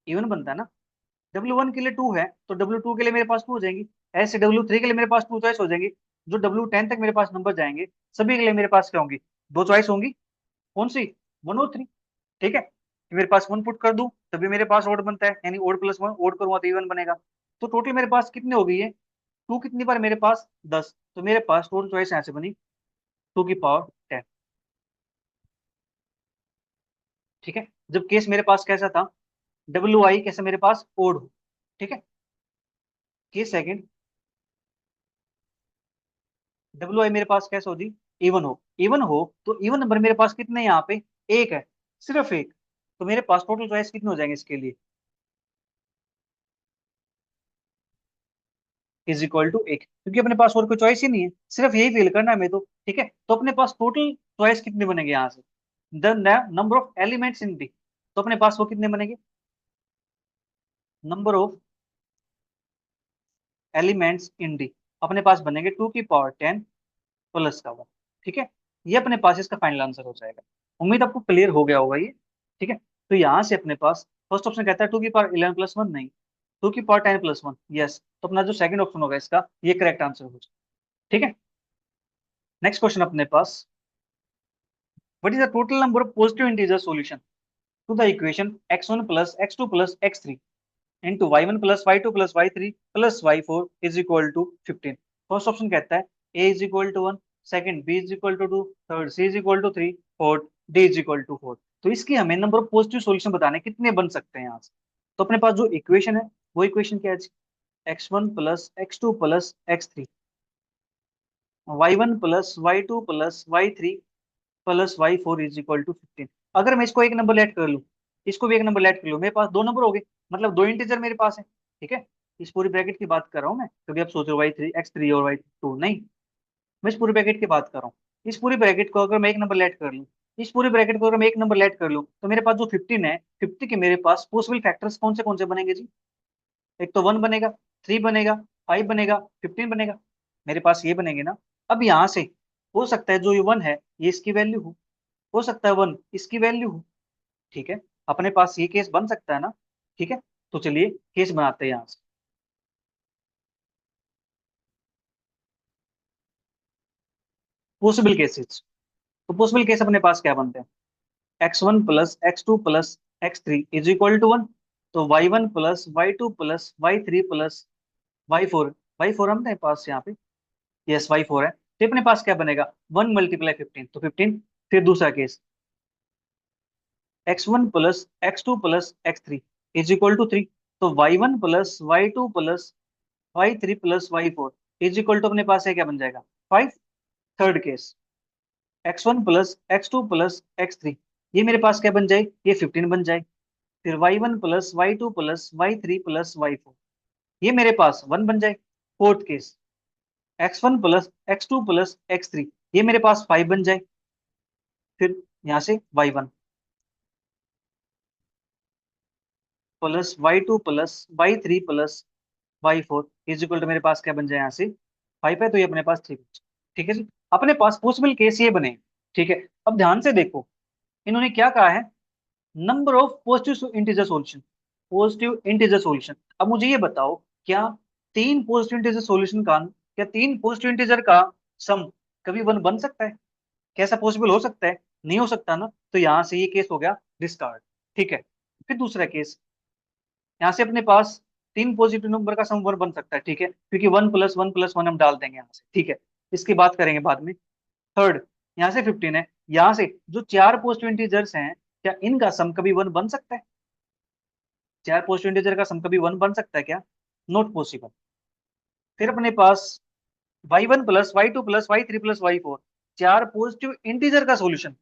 इवन बनता है ना। W1 के लिए 2 है तो W2 के लिए मेरे पास 2 हो जाएंगी। ऐसे W3 के लिए मेरे पास 2 चॉइस हो जाएंगी। जो W10 तक मेरे पास नंबर जाएंगे सभी के लिए मेरे पास क्या होंगी, 2 चॉइस होंगी। कौन सी, 1 और 3। ठीक है, मेरे पास 1 पुट कर दूं तभी मेरे पास ओड बनता है, यानी ओड प्लस 1 ओड करूंगा तो इवन बनेगा। तो टोटल मेरे पास कितने हो गई है, 2 कितनी बार मेरे पास 10, तो मेरे पास टोटल चॉइस यहाँ से बनी 2 की पावर 10। ठीक है, जब केस मेरे पास कैसा था, WI कैसा मेरे पास ओड हो। ठीक है, केस सेकंड, WI मेरे पास कैसा हो जी, इवन हो। इवन हो तो इवन नंबर मेरे पास कितने हैं यहाँ पे, एक है, सिर्फ एक। तो मेरे पास टोटल चॉइस कितने हो जाएंगे इसके लिए, इज इक्वल टू एक, क्योंकि अपने पास और कोई चॉइस ही नहीं है, सिर्फ यही फिल करना है हमें तो। ठीक है, तो अपने पास टोटल चॉइस कितने बनेंगे यहाँ से, the number of elements in D. तो अपने पास वो कितने बनेंगे, number of elements in D अपने पास बनेंगे 2 की पावर 10 प्लस का 1। ठीक है, ये अपने पास इसका फाइनल आंसर हो जाएगा। उम्मीद आपको क्लियर हो गया होगा ये। ठीक है, तो यहाँ से अपने पास फर्स्ट ऑप्शन कहता है 2 की पावर 11 प्लस 1, नहीं, 2 की पावर 10 प्लस 1, यस। तो अपना जो सेकंड ऑप्शन होगा इसका ये करेक्ट आंसर हो जाएगा। ठीक है, नेक्स्ट क्वेश्चन अपने पास, what is the total number of positive integer solution to the equation x1 plus x2 plus x3 into y1 plus y2 plus y3 plus y4 is equal to 15। First option कहता है a is equal to 1, second b is equal to 2, third c is equal to 3, fourth d is equal to 4। तो इसकी हमें number of positive solution बताने कितने बन सकते हैं यहाँ से। तो अपने पास जो इक्वेशन है वो इक्वेशन क्या है, x1 plus x2 plus x3, y1 plus y2 plus y3 plus y4 is equal to 15। अगर मैं इसको एक नंबर लेट कर लूँ, इसको भी एक नंबर लेट कर लूँ, मेरे पास दो नंबर हो गए, मतलब दो इंटीजर मेरे पास है। ठीक है, इस पूरी ब्रैकेट की बात कर रहा हूँ मैं, कभी आप सोच रहे हो x3 और y2, नहीं, मैं इस पूरी ब्रैकेट की बात कर रहा हूँ। इस पूरी ब्रैकेट को अगर मैं एक नंबर लेट कर लूँ, इस पूरी ब्रैकेट को अगर मैं एक नंबर लेट कर लूँ, तो मेरे पास जो 15 है, 50 के मेरे पास पॉसिबल फैक्टर्स कौन से बनेंगे जी, एक तो 1 बनेगा, 3 बनेगा, 5 बनेगा, 15 बनेगा, मेरे पास ये बनेंगे ना। अब यहाँ से हो सकता है जो ये 1 है ये इसकी वैल्यू हो सकता है 1 इसकी वैल्यू हो। ठीक है, अपने पास ये केस बन सकता है ना। ठीक है, तो चलिए केस बनाते हैं यहाँ से, पॉसिबल केसेस। तो पॉसिबल केस अपने पास क्या बनते हैं, x1 plus x2 plus x3 is equal to 1, तो y1 plus y2 plus y3 plus y4, y4 हमने पास यहाँ पे, यस y4 है, तो अपने पास क्या बनेगा, 1 × 15 तो 15। फिर दूसरा केस, x1 plus x2 plus x3 is equal to 3, तो y1 plus y2 plus y3 plus y4 is equal to अपने पास है क्या बन जाएगा, 5। Third case, x1 plus x2 plus x3, ये मेरे पास क्या बन जाए, ये 15 बन जाए। फिर y1 plus y2 plus y3 plus y4, ये मेरे पास 1 बन जाए। Fourth case, x1 plus x2 plus x3, ये मेरे पास 5 बन जाए। फिर यहाँ से y1 plus y2 plus y3 plus y4 is equal to मेरे पास क्या बन जाए, यहाँ से 5 है तो ये अपने पास 3 बचे। ठीक है जी, अपने पास पॉसिबल केस ये बने। ठीक है, अब ध्यान से देखो, इन्होंने क्या कहा है, number of positive integer solution, positive integer solution. अब मुझे ये बताओ, क्या तीन पॉजिटिव इंटीजर सॉल्यूशन का, क्या तीन पॉजिटिव इंटीजर का सम कभी 1 बन सकता है, कैसा पॉसिबल हो सकता है, नहीं हो सकता ना। तो यहाँ से ये केस हो गया डिस्कार्ड। ठीक है, फिर दूसरा केस, यहाँ से अपने पास तीन पॉजिटिव नंबर का सम 1 बन सकता है। ठीक है, क्योंकि 1 + 1 + 1 हम डाल देंगे यहाँ से। ठीक है, इसकी बात करेंगे बाद में। थर्ड, यहाँ से 15 है, यहाँ से जो चार पॉजिटिव इंटीजर्स हैं, क्या इनका सम कभी 1 बन सकता है, चार पॉजिटिव इंटीजर का सम कभी 1 बन सकता है क्या, नॉट पॉसिबल। फिर अपने पास y1 plus y2 plus y3 plus y4, चार पॉजिटिव इंटीजर का सॉल्यूशन,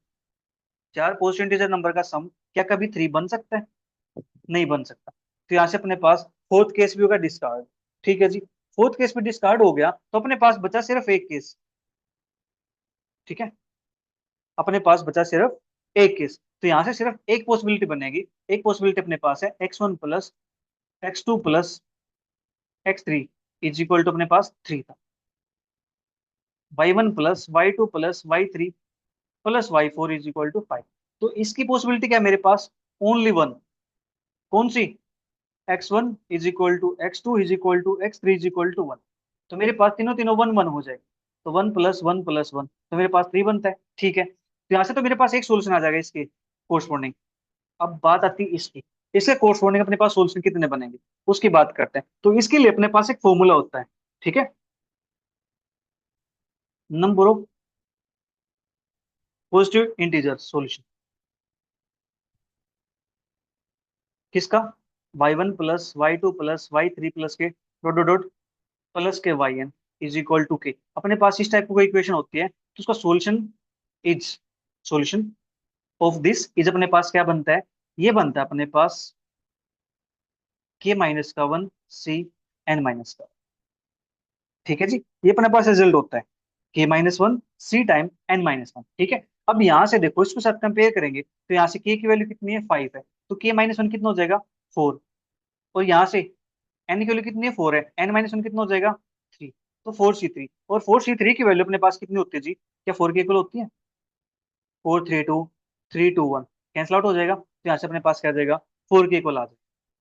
चार पॉजिटिव इंटीजर नंबर का सम क्या कभी 3 बन सकता है, नहीं बन सकता। तो यहाँ से अपने पास फोर्थ केस भी होगा डिस्कार्ड। ठीक है जी, फोर्थ केस भी डिस्कार्ड हो गया तो अपने पास बचा सिर्फ एक केस। ठीक है, अपने पास बचा सिर्फ एक केस, तो यहाँ से सिर्फ एक पॉसिबिलिटी बनेगी। एक पॉसिबिलिटी अपने पास है x1 plus x2 plus x3 is equal to अपने पास 3 था, y1 plus y2 plus y3 plus y4 is equal to 5। तो इसकी पॉसिबिलिटी क्या है मेरे पास, ओनली वन, कौन सी, x1 is equal to x2 is equal to x3 is equal to 1। तो मेरे पास तीनों तीनों वन वन हो जाएगा। तो 1 + 1 + 1 तो मेरे पास 3 बनता है। ठीक है, तो यहाँ से तो मेरे पास एक सोल्यूशन आ जाएगा इसके कोर्सपोंडिंग। अब बात आती है इसकी, इसके कोर्सपोंडिंग अपने पास सोल्यूशन कितने बनेंगे उसकी बात करते हैं। तो इसके लिए अपने पास एक फॉर्मूला होता है। ठीक है, number of positive integer solution किसका, y1 + y2 + y3 के डॉट डॉट डॉट प्लस के yn इज इक्वल टू के। अपने पास इस टाइप की कोई इक्वेशन होती है तो उसका solution is, solution of this is अपने पास क्या बनता है, ये बनता है अपने पास k-1 c n-1। ठीक है जी, ये अपने पास रिजल्ट होता है k-1 c टाइम n-1। ठीक है, अब यहाँ से देखो इसके साथ कंपेयर करेंगे तो यहाँ से k की वैल्यू कितनी है, 5 है, तो k-1 कितना हो जाएगा, 4। और यहाँ से n की वैल्यू कितनी है, 4 है, n-1 कितना हो जाएगा, 3। तो 4c3, और 4c3 की वैल्यू अपने पास कितनी होती है जी, क्या 4 के इक्वल होती है, 4 3 2 3 2 1 कैंसिल आउट हो जाएगा, तो यहाँ से अपने पास क्या आ जाएगा, 4 के इक्वल आ जाएगा।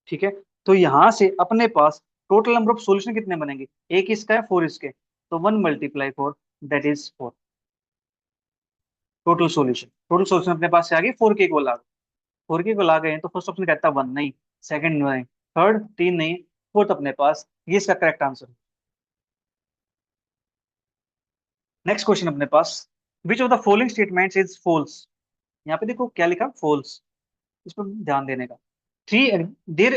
ठीक है, तो यहाँ से अपने पास टोटल नंबर ऑफ सॉल्यूशन कितने बनेंगे, एक इसका है 4 इसके, तो 1 × 4 दैट इज 4। टोटल सॉल्यूशन अपने पास से आ गई 4 के इक्वल आ गए। 4 के इक्वल आ गए हैं तो फर्स्ट ऑप्शन कहता है 1 नहीं, सेकंड नहीं, थर्ड 3 नहीं, फोर्थ अपने पास, ये इसका करेक्ट आंसर है। नेक्स्ट क्वेश्चन अपने पास, which of the following statements is false. यहाँ पे देखो क्या लिखा, फॉल्स, इस पर ध्यान देने का। Three there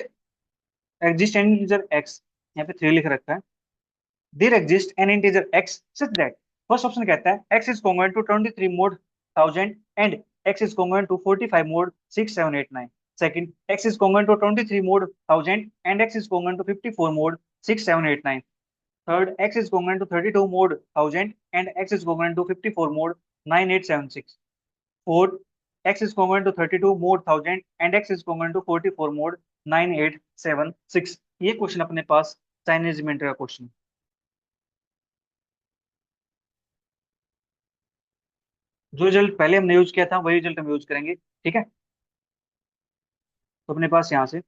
exist an integer x, यहाँ पे 3 लिख रखा है। There exist an integer x such that, first option कहता है x is congruent to 23 mod 1000 and x is congruent to 45 mod 6789। Second, x is congruent to 23 mode 1000 and x is congruent to 54 mode 6789। Third, x is congruent to 32 mode 1000 and x is congruent to 54 mode 9876। Fourth, x is congruent to 32 mode 1000 and x is congruent to 44 mode 9876। ये question अपने पास Chinese mentor का question. जो result पहले हमने use किया था वही रिजल्ट हम यूज करेंगे। ठीक है, तो अपने पास यहाँ से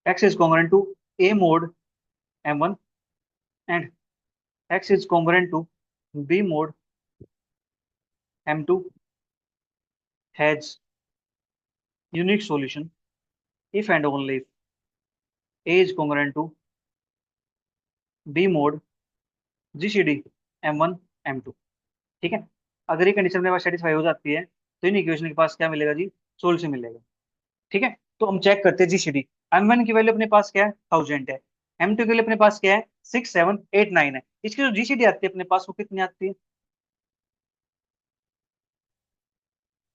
x is congruent to a mode m1 and x is congruent to b mode m2 has unique solution if and only if a is congruent to b mode gcd m1 m2। ठीक है, अगर ये condition मेरे पास satisfy हो जाती है तो in equation के पास क्या मिलेगा जी, सोल्यूशन मिलेगा। ठीक है, तो हम चेक करते हैं जीसीडी। m1 की वैल्यू अपने पास क्या है, 1000 है। m2 के लिए अपने पास क्या है, 6789 है। इसकी जो जीसीडी आती है अपने पास वो कितनी आती है,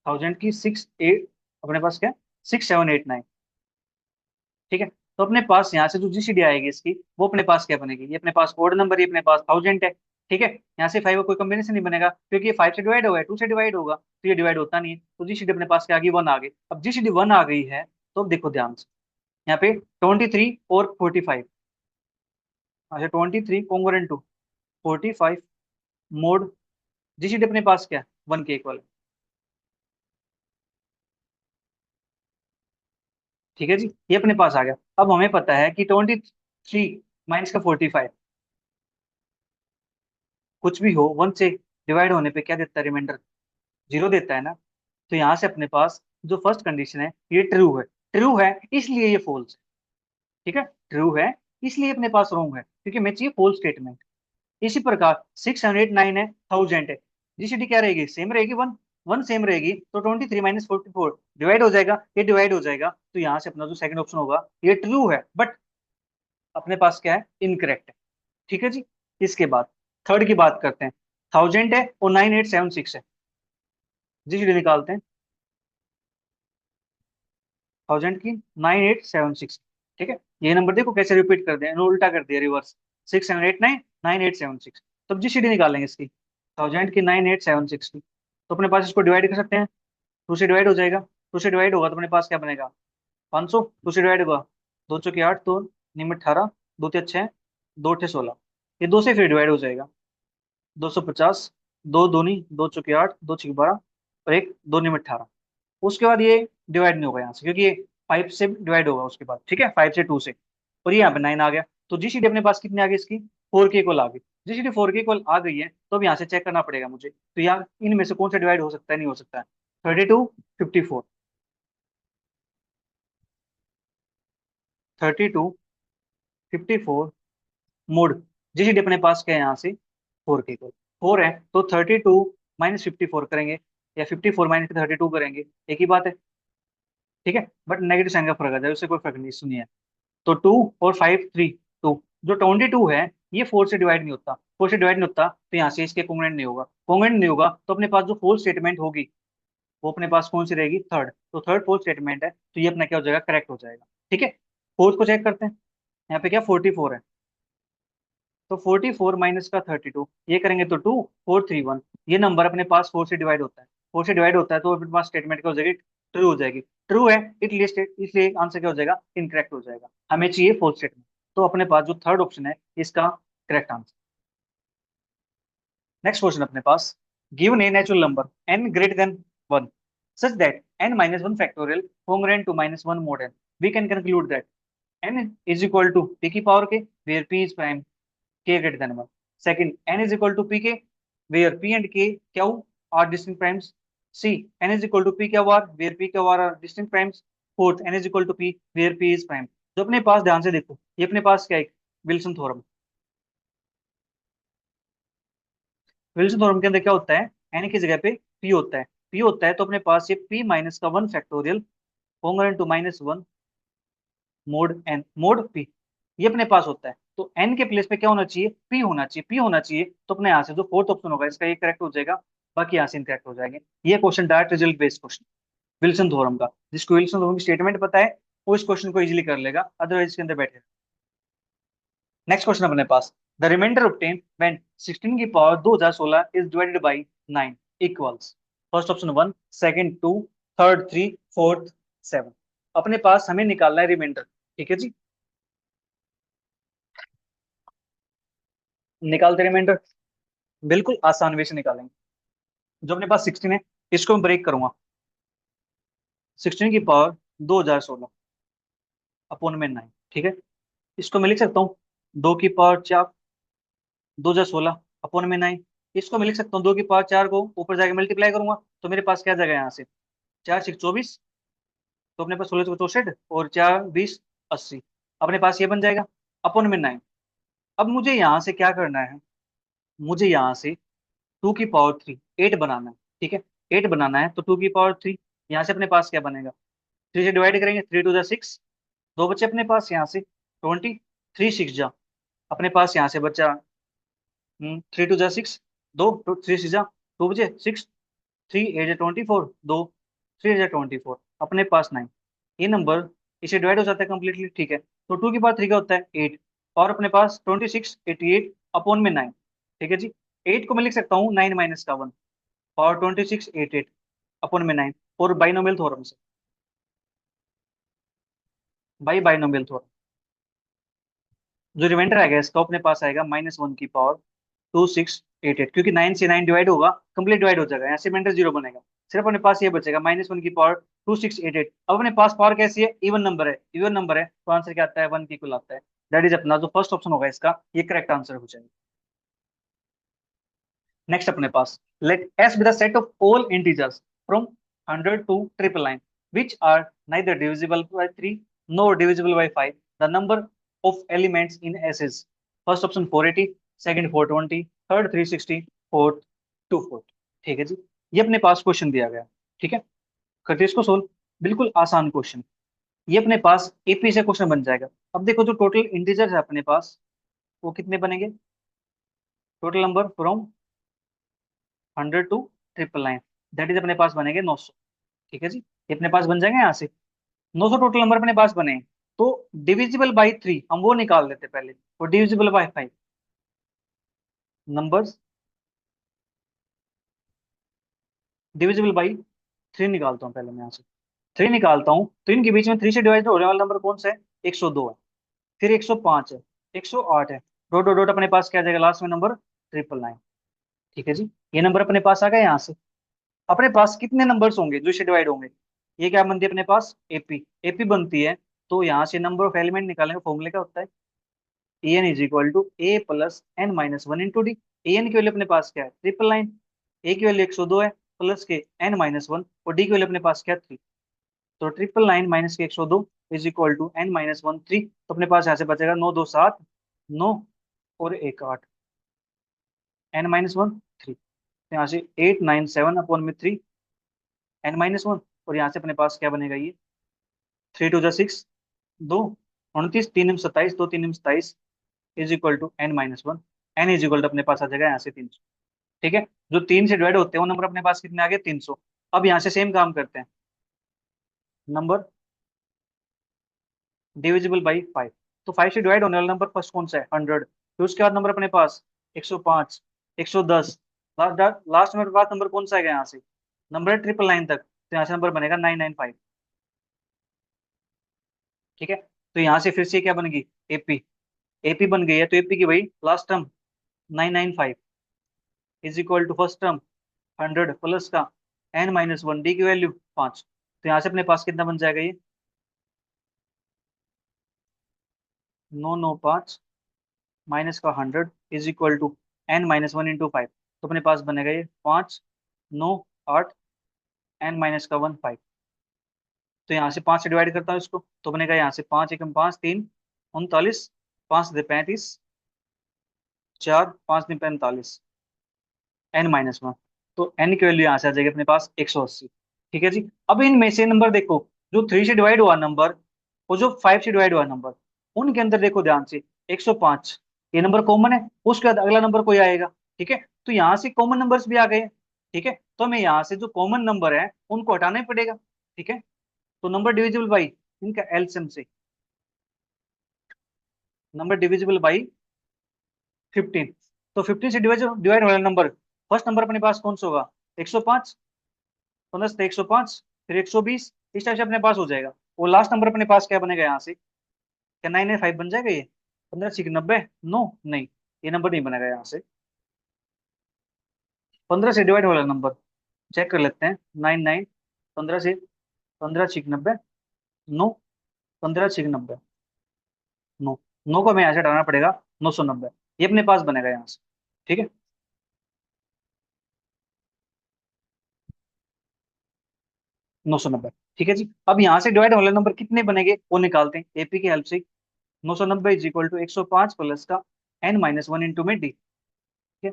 1000 की 68, अपने पास क्या है, 6789। ठीक है, तो अपने पास यहाँ से जो जीसीडी आएगी इसकी वो अपने पास क्या बनेगी, ये अपने पास ओड नंबर, ये अपने पास 1000 है। ठीक है, यहाँ से 5 का कोई कॉम्बिनेशन नहीं बनेगा क्योंकि ये 5 से डिवाइड होगा, 2 से डिवाइड होगा, तो ये डिवाइड होता नहीं है। तो जीसीडी अपने पास क्या आ गई, 1 आ गई। अब जीसीडी 1 आ गई है तो अब देखो ध्यान से, यहाँ पे 23 और 45, अच्छा 23 कॉन्ग्रुएंट टू 45 मोड जीसीडी अपने पास क्या है, 1 के इक्वल है। ठीक है जी, ये अपने पास आ गया। अब हमें पता है कि 23 माइनस का 45 कुछ भी हो 1 से डिवाइड होने पे क्या देता है, रिमाइंडर 0 देता है ना। तो यहाँ से अपने पास जो फर्स्ट कंडीशन है ये ट्रू है, ट्रू है इसलिए ये फॉल्स है। ठीक है, ट्रू है इसलिए अपने पास रॉन्ग है क्योंकि मैं चाहिए फॉल्स स्टेटमेंट। इसी प्रकार 689 है, 1000 है, जीसीडी क्या रहेगी, सेम रहेगी, 1 1 सेम रहेगी, तो 23 - 44 डिवाइड हो जाएगा, ये डिवाइड हो जाएगा। तो यहाँ से अपना जो सेकंड ऑप्शन होगा ये ट्रू है, बट अपने पास क्या है, इनकरेक्ट है। ठीक है जी, इसके बाद थर्ड की बात करते हैं। 1000 है और 9876 है, जीसीडी निकालते हैं 1000 की 9876। ठीक है, ये नंबर देखो कैसे रिपीट कर दिया, इन्होंने उल्टा कर दिया, रिवर्स, 6789 9876। तब जीसीडी निकालेंगे इसकी 1000 की 9876 की, तो अपने पास इसको डिवाइड कर सकते हैं, 2 से डिवाइड हो जाएगा, 2 से डिवाइड होगा तो अपने पास क्या बनेगा, 500, 2 से डिवाइड होगा, 2 चौके 8, 2 निमिट 18, 2 ते 6, 2 अठे 16, ये 2 से फिर डिवाइड हो जाएगा, 250, 2 दूनी 2 चौके 8, 2 छक 12 और एक 2 निमिट 18। उसके बाद ये डिवाइड नहीं होगा यहाँ से क्योंकि ये 5 से डिवाइड होगा उसके बाद, ठीक है, 5 से 2 से। और ये यहाँ पे 9 आ गया। तो जीसीडी अपने पास कितनी आ गई इसकी, 4 के इक्वल आ गई। जीसीडी 4 के इक्वल आ गई है, तो अब यहाँ से चेक करना पड़ेगा मुझे, तो यार इनमें से कौन सा डिवाइड हो सकता है, नहीं हो सकता है। 32, 54, 32, 54 मोड। जीसीडी अपने पास क्या है यहाँ से, 4 के इक्वल 4 है, तो 32 माइनस 54 करेंगे, या 54 माइनस 32 करेंगे, एक ही बात है, ठीक है। बट नेगेटिव साइन का फर्क आ जाए, उससे कोई फर्क नहीं, सुनिए। तो 2 और 5, 3, 2, जो 22 है, ये 4 से डिवाइड नहीं होता, 4 से डिवाइड नहीं होता, तो यहाँ से इसके कॉन्ग्रुएंट नहीं होगा, कॉन्ग्रुएंट नहीं होगा, तो अपने पास जो फोर्थ स्टेटमेंट होगी, वो अपने पास कौन सी रहेगी, थर्ड। तो थर्ड फोर्थ स्टेटमेंट है, तो ये अपना क्या हो जाएगा, करेक्ट हो जाएगा, ठीक है। फोर्थ को चेक करते हैं। यहाँ पे क्या 44 है, तो 44 माइनस का 32, ये करेंगे तो 2431। ये नंबर अपने पास 4 से डिवाइड होता है, 4 से डिवाइड होता है, तो अपने पास स्टेटमेंट क्या हो जाएगी, ट्रू हो जाएगी। ट्रू है, इसलिए आंसर क्या हो जाएगा, इनकरेक्ट हो जाएगा। हमें चाहिए फोर्थ स्टेटमेंट, तो अपने पास जो थर्ड ऑप्शन है इसका करेक्ट आंसर। नेक्स्ट क्वेश्चन अपने पास, given a natural number n greater than 1 such that n minus 1 factorial congruent to minus 1 mod n, we can conclude that n is equal to p की power k where p is prime k greater than 1. Second, n is equal to pk where p and k q are distinct primes. C, n is equal to p q r where p q r are distinct primes. Fourth, n is equal to p where p is prime. जो अपने पास ध्यान से देखो, ये अपने पास क्या है, विल्सन थ्योरम। विल्सन थ्योरम के अंदर क्या होता है, एन की जगह पे पी होता है। पी होता है, तो अपने पास ये पी माइनस का 1 factorial congruent to minus 1 mod n mod p, ये अपने पास होता है। तो एन के प्लेस पे क्या होना चाहिए, पी होना चाहिए, पी होना चाहिए, तो अपने यहाँ से जो फोर्थ ऑप्शन होगा इसका ये करेक्ट हो जाएगा, बाकी यहाँ से इनकरेक्ट हो जाएंगे। ये question direct result based question Wilson theorem का, जिसको विल्सन थ्योरम की स्टेटमेंट पता है वो इस क्वेश्चन को इजीली कर लेगा, अदरवाइज इसके अंदर बैठे। नेक्स्ट क्वेश्चन अपने पास, द रिमाइंडर ऑब्टेन व्हेन 16 की power 2016 is divided by 9 equals. First option 1, second 2, third 3, fourth 7। अपने पास हमें निकालना है रिमाइंडर, ठीक है जी। निकालते रिमाइंडर, बिल्कुल आसान वे से निकालेंगे। जो अपने पास 16 है, इसको मैं ब्रेक करूंगा। 16 की पावर 2016 अपॉन में 9, ठीक है। इसको मैं लिख सकता हूँ 2 की पावर 4 2016 अपॉन में 9। इसको मैं लिख सकता हूँ 2 की पावर 4 को ऊपर जाके मल्टीप्लाई करूंगा, तो मेरे पास क्या जाएगा यहाँ से, 4 6 24, तो अपने पास 16 64 और 4 20 80, अपने पास ये बन जाएगा अपॉन में 9। अब मुझे यहाँ से क्या करना है, मुझे यहाँ से 2 की पावर 3 8 बनाना है, ठीक है। 8 बनाना है, तो 2 की पावर 3, यहाँ से अपने पास क्या बनेगा, 3 से डिवाइड करेंगे, 3 2 जा 6, दो बच्चे अपने पास यहाँ से 20, 3 6 जा, अपने पास यहाँ से बचा 3 2 जा 6, दो 3 6 जा, 2 बचे 6, 3 8 जा 24, दो 3 8 जा 24, अपने पास 9। ये नंबर इसे डिवाइड हो जाता है कम्प्लीटली, ठीक है। तो 2 की पावर 3 का होता है 8, और अपने पास 26 88 अपॉन में 9, ठीक है जी। 8 को मैं लिख सकता हूँ 9 माइनस का 1, पावर 26 88 अपॉन में 9, और बाइनोमियल थ्योरम से, बाइनोमियल थ्योरम, जो रिमाइंडर आएगा इसका अपने पास आएगा -1 की पावर 2688, क्योंकि 9 से 9 डिवाइड होगा, कंप्लीट डिवाइड हो जाएगा, यहाँ से रिमाइंडर 0 बनेगा। सिर्फ अपने पास ये बचेगा -1 की पावर 2688। अब अपने पास पावर कैसी है, इवन नंबर है, इवन नंबर है, तो आंसर क्या आता है, 1 के इक्वल आता है। दैट इज अपना जो फर्स्ट ऑप्शन होगा इसका, ये करेक्ट आंसर हो जाएगा। नेक्स्ट अपने पास, let S be the set of all integers from 100 to 999 which are neither divisible by 3 nor divisible by 5. The number of elements in S is, first option 480, second 420, third 360, fourth 240। ठीक है जी, ये अपने पास question दिया गया, ठीक है। करते हैं इसको सोल्व, बिल्कुल आसान क्वेश्चन, ये अपने पास एपी से क्वेश्चन बन जाएगा। अब देखो जो टोटल इंटीजर है अपने पास, वो कितने बनेंगे, total number from 100 to 999, that is अपने पास बनेंगे 900, ठीक है जी। ये अपने पास बन जाएंगे यहाँ से 900 टोटल नंबर अपने पास बने। तो डिविजिबल बाई 3 हम वो निकाल लेते पहले, और divisible by 5 numbers, divisible by 3 निकालता हूँ पहले मैं यहाँ से, 3 निकालता हूँ, तो इनके बीच में 3 से डिवाइड होने वाला नंबर कौन सा है, 102 है, फिर 105 है, 108 है, डॉट डॉट डॉट अपने पास क्या आ जाएगा लास्ट में नंबर 999, ठीक है जी। ये नंबर अपने पास आ गए यहाँ से। अपने पास कितने नंबर्स होंगे जो इससे डिवाइड होंगे, ये क्या बनती है अपने पास, एपी। एपी बनती है तो यहाँ से नंबर ऑफ एलिमेंट निकालने का फॉर्मूला क्या होता है, n is equal to A plus N minus one into d. एन की वैल्यू अपने पास क्या है, 999। ए की वैल्यू 102 है, प्लस के एन माइनस वन, और डी की वैल्यू अपने पास क्या है, 3। तो 999 माइनस के 102 is equal to n minus one, 3। तो अपने पास यहाँ से बचेगा 9 2 7, 9 और एक 8, एन माइनस वन, 3। तो यहाँ से 897 अपॉन में 3, एन माइनस वन। और यहाँ से अपने पास क्या बनेगा ये, 3 2 6, 2 29, 3 27, 2 3 27 is equal to n minus one. N is equal to अपने पास आ जाएगा यहाँ से 300। ठीक है, जो 3 से डिवाइड होते हैं वो नंबर अपने पास कितने आ गए, 300। अब यहाँ से सेम काम करते हैं, नंबर डिविजिबल बाई 5। तो 5 से डिवाइड होने वाला नंबर फर्स्ट कौन सा है, 100। फिर उसके बाद नंबर अपने पास 105, 110, लास्ट लास्ट मेरे पास नंबर कौन सा है यहाँ से, नंबर है 999 तक, तो यहाँ से नंबर बनेगा 995। ठीक है, तो यहाँ से फिर से क्या बनेगी, एपी। एपी बन गई है तो एपी की वही last term 995 is equal to first term 100 plus का एन माइनस वन, डी की वैल्यू 5। तो यहाँ से अपने पास कितना बन जाएगा ये, 995 माइनस का 100 is equal to n minus one into 5। तो अपने पास बनेगा ये 5 9 8, एन माइनस का 1 5। तो यहाँ से 5 से डिवाइड करता हूँ इसको, तो बनेगा यहाँ से 5 एकम 5 3 39, 5 दे 35, 4 5 दिन 45, एन माइनस वन। तो एन की वैल्यू यहाँ से आ जाएगी अपने पास 180। ठीक है जी। अब इनमें से नंबर देखो, जो 3 से डिवाइड हुआ नंबर और जो 5 से डिवाइड हुआ नंबर, उनके अंदर देखो ध्यान से 105, ये नंबर कॉमन है, उसके बाद अगला नंबर कोई आएगा। ठीक है, तो यहाँ से कॉमन नंबर्स भी आ गए। ठीक है, तो हमें यहाँ से जो कॉमन नंबर है उनको हटाना ही पड़ेगा। ठीक है, तो नंबर डिविजिबल बाई इनका एलसीएम से, नंबर डिविजिबल बाई 15। तो 15 से डिवाइड डिवाइड वाला नंबर, फर्स्ट नंबर अपने पास कौन सा होगा, 105, 15 से 105, फिर 120, इस टाइप से अपने पास हो जाएगा। और लास्ट नंबर अपने पास क्या बनेगा यहाँ से, क्या 995 बन जाएगा ये, 15 6 90, नो नहीं, ये नंबर नहीं बनेगा यहाँ से। 15 से डिवाइड वाला नंबर चेक कर लेते हैं, 99, 15 से 15 6 90, नो, 15 6 90, नो, नो को हमें यहाँ से हटाना पड़ेगा, 990, ये अपने पास बनेगा यहाँ से। ठीक है, 990। ठीक है जी, अब यहाँ से डिवाइड वाले नंबर कितने बनेंगे वो निकालते हैं एपी की हेल्प से। 990 इज इक्वल टू 105 प्लस का एन माइनस वन इंटू में डी। ठीक है,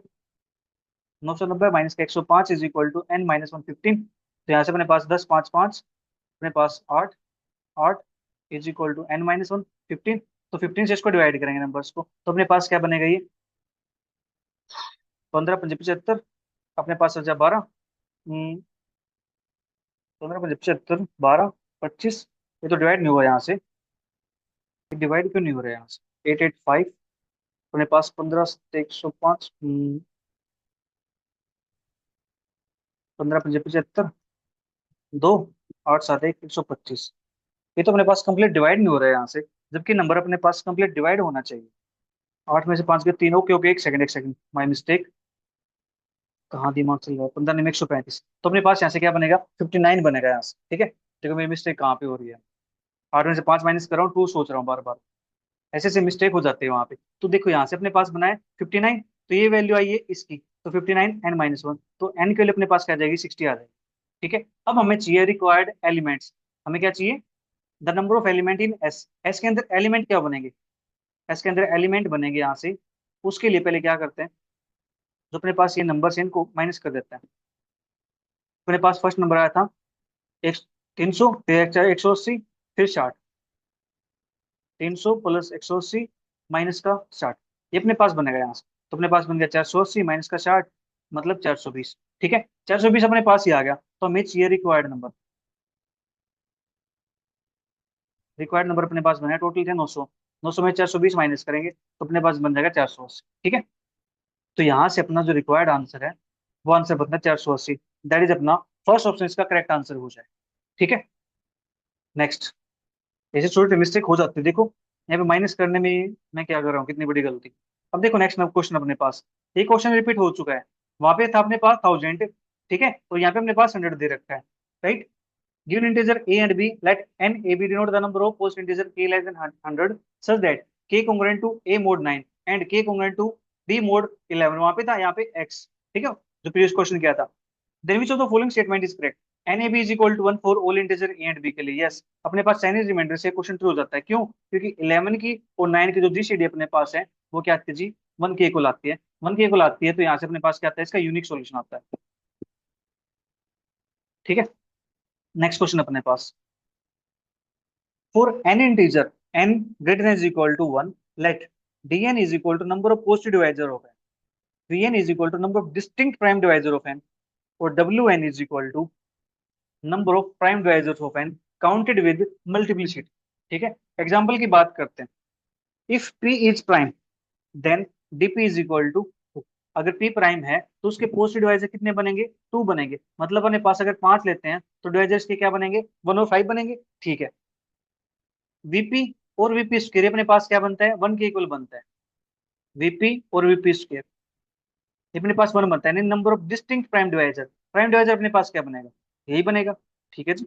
990 माइनस का 105 is equal to n minus one, 15। तो यहाँ से अपने पास 10 5 5, अपने पास 8 8 is equal to n minus one, 15। तो 15 से इसको डिवाइड करेंगे नंबर्स को, तो अपने पास क्या बनेगा ये, 15 पंजे 75, अपने पास बचा 12, 15 पंजे 75, 12 25। ये तो डिवाइड नहीं हुआ यहाँ से, डिवाइड क्यों नहीं हो रहा है यहाँ से, 885, अपने पास 15 से 105, 15 पंजे 75, 2 8 7 1 125। ये तो अपने पास कंप्लीट डिवाइड नहीं हो रहा है यहाँ से, जबकि नंबर अपने पास कंप्लीट डिवाइड होना चाहिए। 8 में से 5 के 3, ओके ओके, एक सेकंड एक सेकंड, माई मिस्टेक, कहाँ दिमाग चल रहा है, 15 में 135। तो अपने पास यहाँ से क्या बनेगा, 59 बनेगा यहाँ से। ठीक है, देखो मेरी मिस्टेक कहाँ पे हो रही है, 8 में से 5 माइनस कर रहा हूँ, 2 सोच रहा हूँ बार बार, ऐसे ऐसे मिस्टेक हो जाती है वहां पे। तो देखो यहाँ से अपने पास बना है 59, तो ये वैल्यू आई है इसकी, तो 59 एन माइनस वन, तो एन के लिए अपने पास क्या आ जाएगी, 60 आ जाएगी। ठीक है, अब हमें चाहिए रिक्वायर्ड एलिमेंट्स। हमें क्या चाहिए, the number of element in S. S के अंदर एलिमेंट क्या बनेंगे, एस के अंदर एलिमेंट बनेंगे यहाँ से। उसके लिए पहले क्या करते हैं, जो अपने पास ये नंबर है इनको माइनस कर देते हैं। अपने पास फर्स्ट नंबर आया था एक, 300, फिर 180, फिर 60, 300 प्लस 180 माइनस का 60, ये अपने पास बनेगा यहाँ से। तो अपने पास बन गया 480 माइनस का 60, मतलब 420। ठीक है, 420 अपने पास ही आ गया, तो हमें चाहिए रिक्वायर्ड नंबर। रिक्वायर्ड नंबर अपने पास बना टोटल थे 900, 900 में 420 माइनस करेंगे तो अपने पास बन जाएगा 480। ठीक है, तो यहाँ से अपना जो रिक्वायर्ड आंसर है वो आंसर बनता है 480। दैट इज अपना फर्स्ट ऑप्शन इसका करेक्ट आंसर हो जाए। ठीक है, नेक्स्ट। ऐसे छोटे मिस्टेक हो जाती है, देखो यहाँ पे माइनस करने में मैं क्या कर रहा हूँ, कितनी बड़ी गलती। अब देखो नेक्स्ट क्वेश्चन अपने पास, एक क्वेश्चन रिपीट हो चुका है, वहां पे था अपने पास 1000। ठीक है, तो यहाँ पे अपने पास 100 दे रखा है, right. Given integer a and b, let n a b denote the number of positive integer k less than 100 such that k congruent to a mod 9 and k congruent to b mod 11। वहां पे था, यहाँ पे x। ठीक है, जो previous question किया था। Then which of the following statement is correct? N a b is equal to 1 for all integer a and b के लिए। यस, अपने पास चाइनीज रिमाइंडर से क्वेश्चन ट्रू हो जाता है। क्यों? क्योंकि 11 की और 9 की जो जीसीडी अपने पास है वो क्या आती है जी? 1 के को लाती है। 1 के को लाती है, तो यहाँ से अपने पास क्या आता है? इसका यूनिक सॉल्यूशन आता है। ठीक है, नेक्स्ट क्वेश्चन अपने पास। For n integer n greater than is equal to 1, let dn is equal to number of positive divisor of n, vn is equal to number of distinct prime divisor of n, or wn is equal to number of prime divisors of n counted with multiplicity। ठीक है, example की बात करते हैं। If p is prime then dp is equal to, अगर p prime है तो उसके पॉजिटिव डिवाइजर कितने बनेंगे? 2 बनेंगे। मतलब अपने पास अगर 5 लेते हैं तो डिवाइजर्स के क्या बनेंगे? 1 और 5 बनेंगे। ठीक है, वीपी और वीपी स्क्वायर अपने पास क्या बनता है? 1 के इक्वल बनता है। वीपी और वीपी स्क्वायर अपने पास 1 बनता है। Number of distinct prime divisor, prime divisor अपने पास क्या बनेगा? यही बनेगा। ठीक है जी,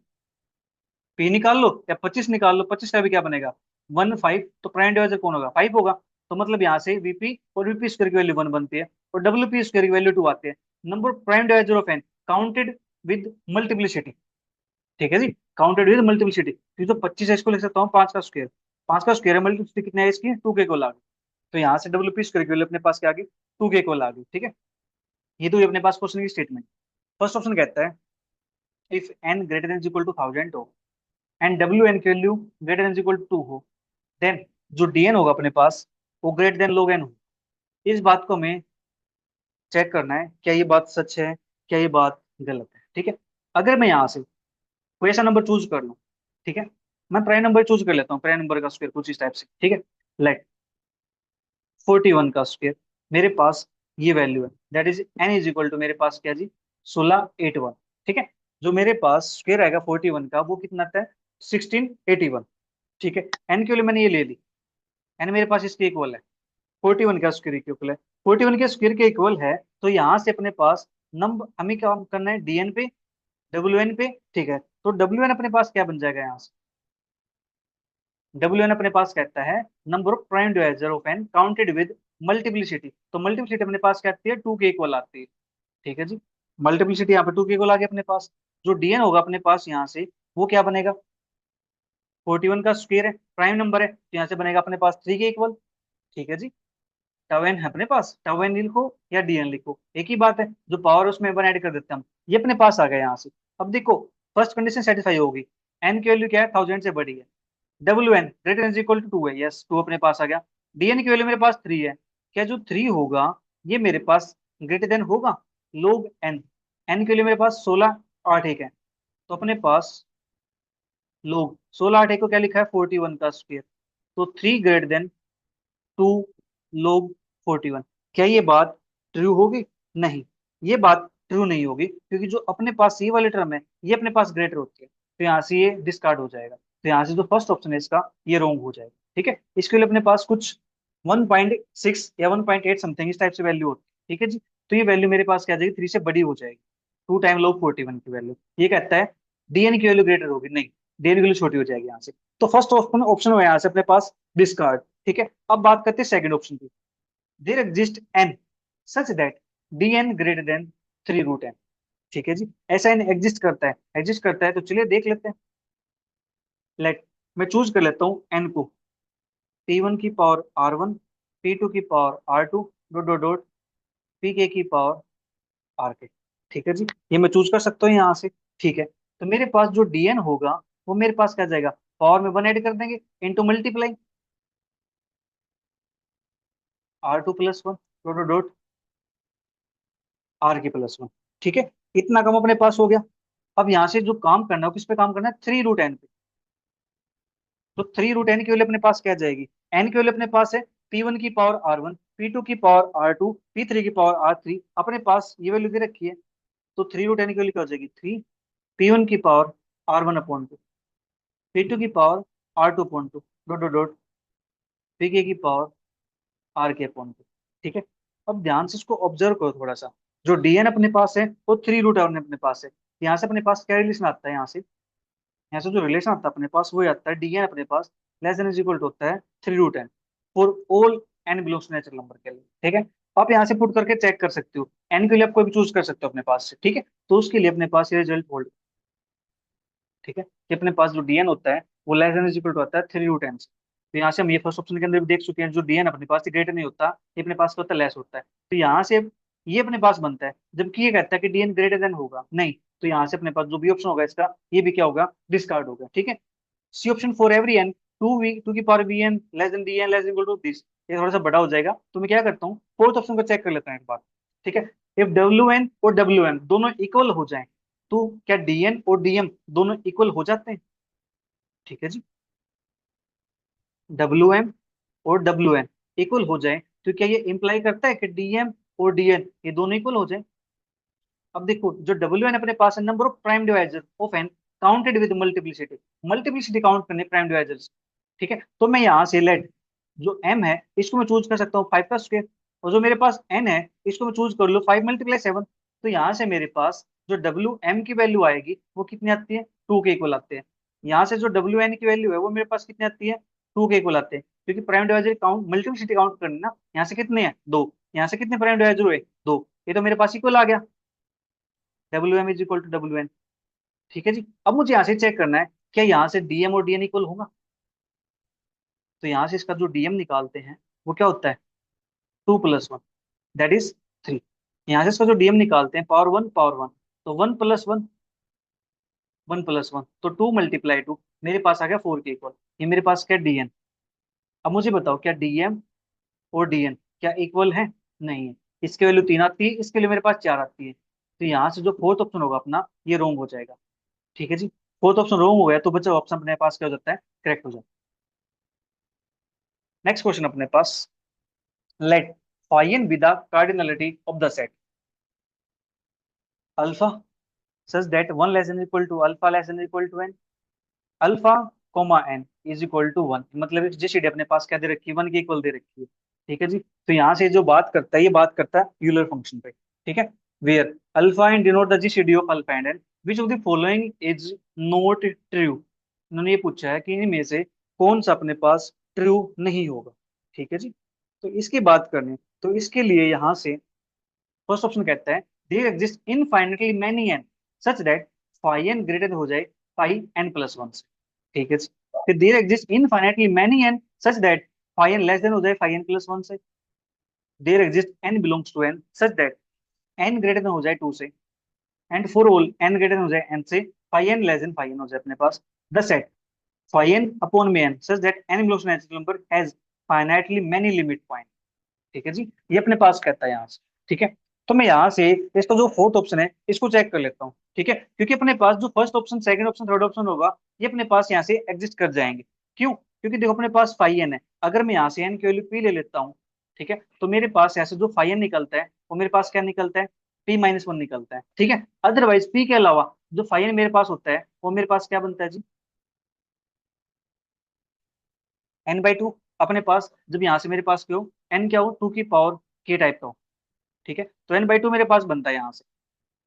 पी निकाल लो या 25 निकाल लो, 25 का भी क्या बनेगा? 1 5। तो प्राइम डिवाइजर कौन होगा? 5 होगा। तो मतलब यहाँ से वीपी और वीपी स्क्वायर की वैल्यू 1 बनती है और डब्ल्यू पी स्क्वायर की वैल्यू 2 आती है। Number of prime divisor of n counted with multiplicity. ठीक है जी, काउंटेड विद मल्टीप्लिसिटी। तो 25 है, इसको लिख सकता हूँ 5 का स्क्वायर। 5 का स्क्वायर है, मल्टीप्लिसिटी कितना है इसकी? 2 के को लागे। तो यहाँ से डब्ल्यू पी स्क्वायर की वैल्यू अपने पास क्या आ गई? 2 के को लागे। ठीक है, ये तो ये अपने पास क्वेश्चन की स्टेटमेंट। फर्स्ट ऑप्शन कहता है if n greater than equal to 1000 हो एंड डब्ल्यू एन की value greater than equal to 2 हो, देन जो डीएन होगा अपने पास वो ग्रेटर देन log n हो। इस बात को हमें चेक करना है, क्या ये बात सच है, क्या ये बात गलत है। ठीक है, अगर मैं यहाँ से कोई ऐसा नंबर चूज कर लूँ, ठीक है, मैं प्राइम नंबर चूज कर लेता हूँ, प्राइम नंबर का स्क्वायर कुछ इस टाइप से। ठीक है, लेट 41 का स्क्वायर, मेरे पास ये वैल्यू है, that is n is equal to मेरे पास क्या जी? 1681। ठीक है, जो मेरे पास स्क्वायर आएगा 41 का वो कितना आता है? 1681। ठीक है, एन के लिए मैंने ये ले ली, एन मेरे पास इसके इक्वल है, 41 का स्क्वायर के इक्वल है। 41 के स्क्वायर के इक्वल है, तो यहाँ से अपने पास नंबर हमें क्या करना है? डीएन पे, डब्ल्यू एन पे। ठीक है, तो डब्ल्यू एन अपने पास क्या बन जाएगा यहाँ से? डब्ल्यू एन अपने पास कहता है number of prime divisor of n counted with multiplicity. तो मल्टीप्लिसिटी अपने पास क्या आती है? 2 के इक्वल आती है। ठीक है जी, मल्टीप्लिसिटी यहाँ पे 2 के इक्वल आ गया अपने पास। जो डीएन होगा अपने पास यहाँ से वो क्या बनेगा? 41 का स्क्वायर है, प्राइम नंबर है, तो यहाँ से बनेगा अपने पास 3 के इक्वल। ठीक है जी, टाउ एन है अपने पास, टाउ एन लिखो या डीएन लिखो, एक ही बात है। जो पावर उसमें वन ऐड कर देते हैं हम, ये अपने पास आ गया यहाँ से। अब देखो, फर्स्ट कंडीशन सेटिस्फाई होगी, एन की वैल्यू क्या है? 1000 से बड़ी है। डब्ल्यू n greater than equal to 2 है, यस 2 अपने पास आ गया। डीएन की वैल्यू मेरे पास 3 है, क्या जो 3 होगा ये मेरे पास ग्रेटर देन होगा लोग एन? एन की वैल्यू मेरे पास 16 8 एक है, तो अपने पास लोग 16 8 एक को क्या लिखा है? 41 का स्क्वायर। तो 3 ग्रेटर देन 2 लोग 41। क्या ये बात ट्रू होगी? नहीं, ये बात ट्रू नहीं होगी, क्योंकि जो अपने पास ये वाली टर्म है ये अपने पास ग्रेटर होती है, तो यहाँ से ये डिस्कार्ड हो जाएगा। तो यहाँ से जो फर्स्ट ऑप्शन है इसका ये रॉन्ग हो जाएगा। ठीक है, इसके लिए अपने पास कुछ 1.6 या 1.8 समथिंग इस टाइप से वैल्यू होती है। ठीक है जी, तो ये वैल्यू मेरे पास क्या आ जाएगी? 3 से बड़ी हो जाएगी, 2 टाइम लोग 41 की वैल्यू। ये कहता है डीएन की वैल्यू ग्रेटर होगी, नहीं, डीएन की वैल्यू छोटी हो जाएगी यहाँ से। तो फर्स्ट ऑप्शन ऑप्शन है यहाँ से अपने पास डिस्कार्ड। ठीक है, अब बात करते हैं सेकंड ऑप्शन की। There exist n such that dn greater than 3 root n. ठीक है जी, ऐसा एन एग्जिस्ट करता है, एग्जिस्ट करता है, तो चलिए देख लेते हैं। लेट मैं चूज कर लेता हूँ एन को, p1 की पावर r1, p2 की power r2, dot dot dot pk की पावर rk। ठीक है जी, ये मैं चूज कर सकता हूँ यहाँ से। ठीक है, तो मेरे पास जो dn होगा वो मेरे पास क्या जाएगा? पावर में 1 ऐड कर देंगे into multiply r2 plus 1, dot dot dot r के प्लस 1। ठीक है, इतना कम अपने पास हो गया। अब यहाँ से जो काम करना है वो किस पे काम करना है? 3 रूट एन पे। तो 3 रूट एन की वैल्यू अपने पास क्या जाएगी? एन की वैल्यू अपने पास है p1 की पावर r1, p2 की पावर r2, p3 की पावर r3, अपने पास ये वैल्यू दे रखी है। तो 3 रूट एन की वैल्यू क्या हो जाएगी? 3, p1 की पावर r1 अपॉन 2, p2 की power r2 upon 2, dot dot dot pk की पावर आर के अपॉन 2। ठीक है, अब ध्यान से इसको ऑब्जर्व करो थोड़ा सा। जो डीएन अपने पास है वो 3 रूट एन अपने पास है, यहाँ से अपने पास क्या रिलेशन आता है? यहाँ से यहाँ से जो रिलेशन आता है अपने पास वो आता है डी एन अपने पास less than is equal to होता है 3 root n for all n belongs to natural number के लिए। ठीक है, तो आप यहाँ से पुट करके चेक कर सकते हो, एन के लिए आप कोई भी चूज कर सकते हो अपने पास से। ठीक है, तो उसके लिए अपने पास ये रिजल्ट होल्ड। ठीक है, कि अपने पास जो डीएन होता है वो less than is equal to आता है 3 रूट एन। तो यहाँ से हम ये फर्स्ट ऑप्शन के अंदर भी देख चुके हैं, जो डीएन अपने पास ग्रेटर नहीं होता, ये अपने पास क्या होता है, लेस होता है। तो यहाँ से ये अपने पास बनता है, जबकि ये कहता है कि डीएन ग्रेटर देन होगा नहीं। तो यहाँ से अपने पास जो भी ऑप्शन होगा इसका, ये भी क्या होगा, डिस्कार्ड होगा। ठीक है, C option for every n, two की power b n less than d n less equal to this, ये थोड़ा सा बड़ा हो जाएगा। तो मैं क्या करता हूँ, फोर्थ ऑप्शन को चेक कर लेता हूँ एक बार। ठीक है, इफ डब्ल्यू एन और डब्ल्यू एन दोनों इक्वल हो जाएं, तो क्या डीएन और डीएम दोनों इक्वल हो जाते हैं। ठीक है जी, डब्ल्यू एम और डब्ल्यू एन इक्वल हो जाए, तो क्या ये इंप्लाई करता है कि डीएम और डीएन ये दोनों इक्वल हो जाए। अब देखो, जो डब्ल्यू एन अपने पास है, number of prime divisor of n counted with multiplicity, multiplicity count करने प्राइम डिवाइजर्स। ठीक है, तो मैं यहाँ से लेट जो एम है इसको मैं चूज कर सकता हूँ 5 का स्क्वायर, और जो मेरे पास एन है इसको मैं चूज कर लूँ 5 × 7। तो यहाँ से मेरे पास जो डब्ल्यू एम की वैल्यू आएगी वो कितनी आती है, 2 के इक्वल आते हैं। यहाँ से जो डब्ल्यू एन की वैल्यू है वो मेरे पास कितनी आती है, 2 के इक्वल आते हैं, क्योंकि prime divisor count multiplicity count करनी ना। यहाँ से कितने हैं, 2, यहाँ से कितने प्राइम डिवाइजर हुए, 2, ये तो मेरे पास इक्वल आ गया, W M is equal to W N. ठीक है जी, अब मुझे यहाँ से चेक करना है क्या यहाँ से डीएम और डीएन इक्वल होगा। तो यहाँ से इसका जो डीएम निकालते हैं वो क्या होता है, 2 + 1 दैट इज 3। यहाँ से इसका जो डीएम निकालते हैं पावर 1, तो 1 + 1, 1 + 1 तो 2 × 2, मेरे पास आ गया 4 के इक्वल। ये मेरे पास क्या डीएन। अब मुझे बताओ क्या डीएम और डीएन क्या इक्वल है, नहीं है। इसके वैल्यू 3 आती है, इसके लिए मेरे पास 4 आती है। तो यहाँ से जो फोर्थ ऑप्शन होगा अपना ये रॉन्ग हो जाएगा। ठीक है जी, फोर्थ ऑप्शन रॉन्ग हो गया तो बचा ऑप्शन अपने पास क्या हो जाता है, करेक्ट हो जाता है। नेक्स्ट क्वेश्चन अपने पास, let phi n with the cardinality of the set alpha such that 1 less than equal to alpha less than equal to n, alpha comma n is equal to 1, मतलब GCD अपने पास क्या दे रखी है, 1 के equal दे रखी है। ठीक है जी, तो यहाँ से जो बात करता है ये बात करता है यूलर फंक्शन पे। ठीक है, where alpha and denote the GCD of alpha and n, which of the following is not true. उन्होंने ये पूछा है कि इनमें से कौन सा अपने पास ट्रू नहीं होगा। ठीक है जी, तो इसकी बात करें तो इसके लिए यहाँ से फर्स्ट ऑप्शन कहता है there exist infinitely many n such that phi n greater हो जाए फाई एन प्लस वन से। ठीक है जी, फिर there exist infinitely many n such that phi n less than हो जाए फाई एन प्लस वन से। There exist n belongs to N such that n greater than हो जाए 2 से, and for all n greater हो जाए n से, phi n less than phi n हो जाए अपने पास the set phi n upon में n such that n belongs to natural number has finitely many limit point. ठीक है जी, ये अपने पास कहता है यहाँ से। ठीक है, तो मैं यहाँ से इसका जो फोर्थ ऑप्शन है इसको चेक कर लेता हूँ। ठीक है, क्योंकि अपने पास जो first option second option third option होगा ये अपने पास यहाँ से एग्जिस्ट कर जाएंगे। क्यों, क्योंकि देखो अपने पास फाई एन है, अगर मैं यहाँ से एन की वैल्यू पी ले लेता हूँ, ठीक है, तो मेरे पास यहाँ से जो फाई एन निकलता है वो मेरे पास क्या निकलता है, P-1 निकलता है। ठीक है, अदरवाइज पी के अलावा जो फाई एन मेरे पास होता है वो मेरे पास क्या बनता है जी, n/2 अपने पास। जब यहाँ से मेरे पास क्यों, एन क्या हो, 2 की पावर के टाइप का हो। ठीक है, तो n/2 मेरे पास बनता है यहाँ से।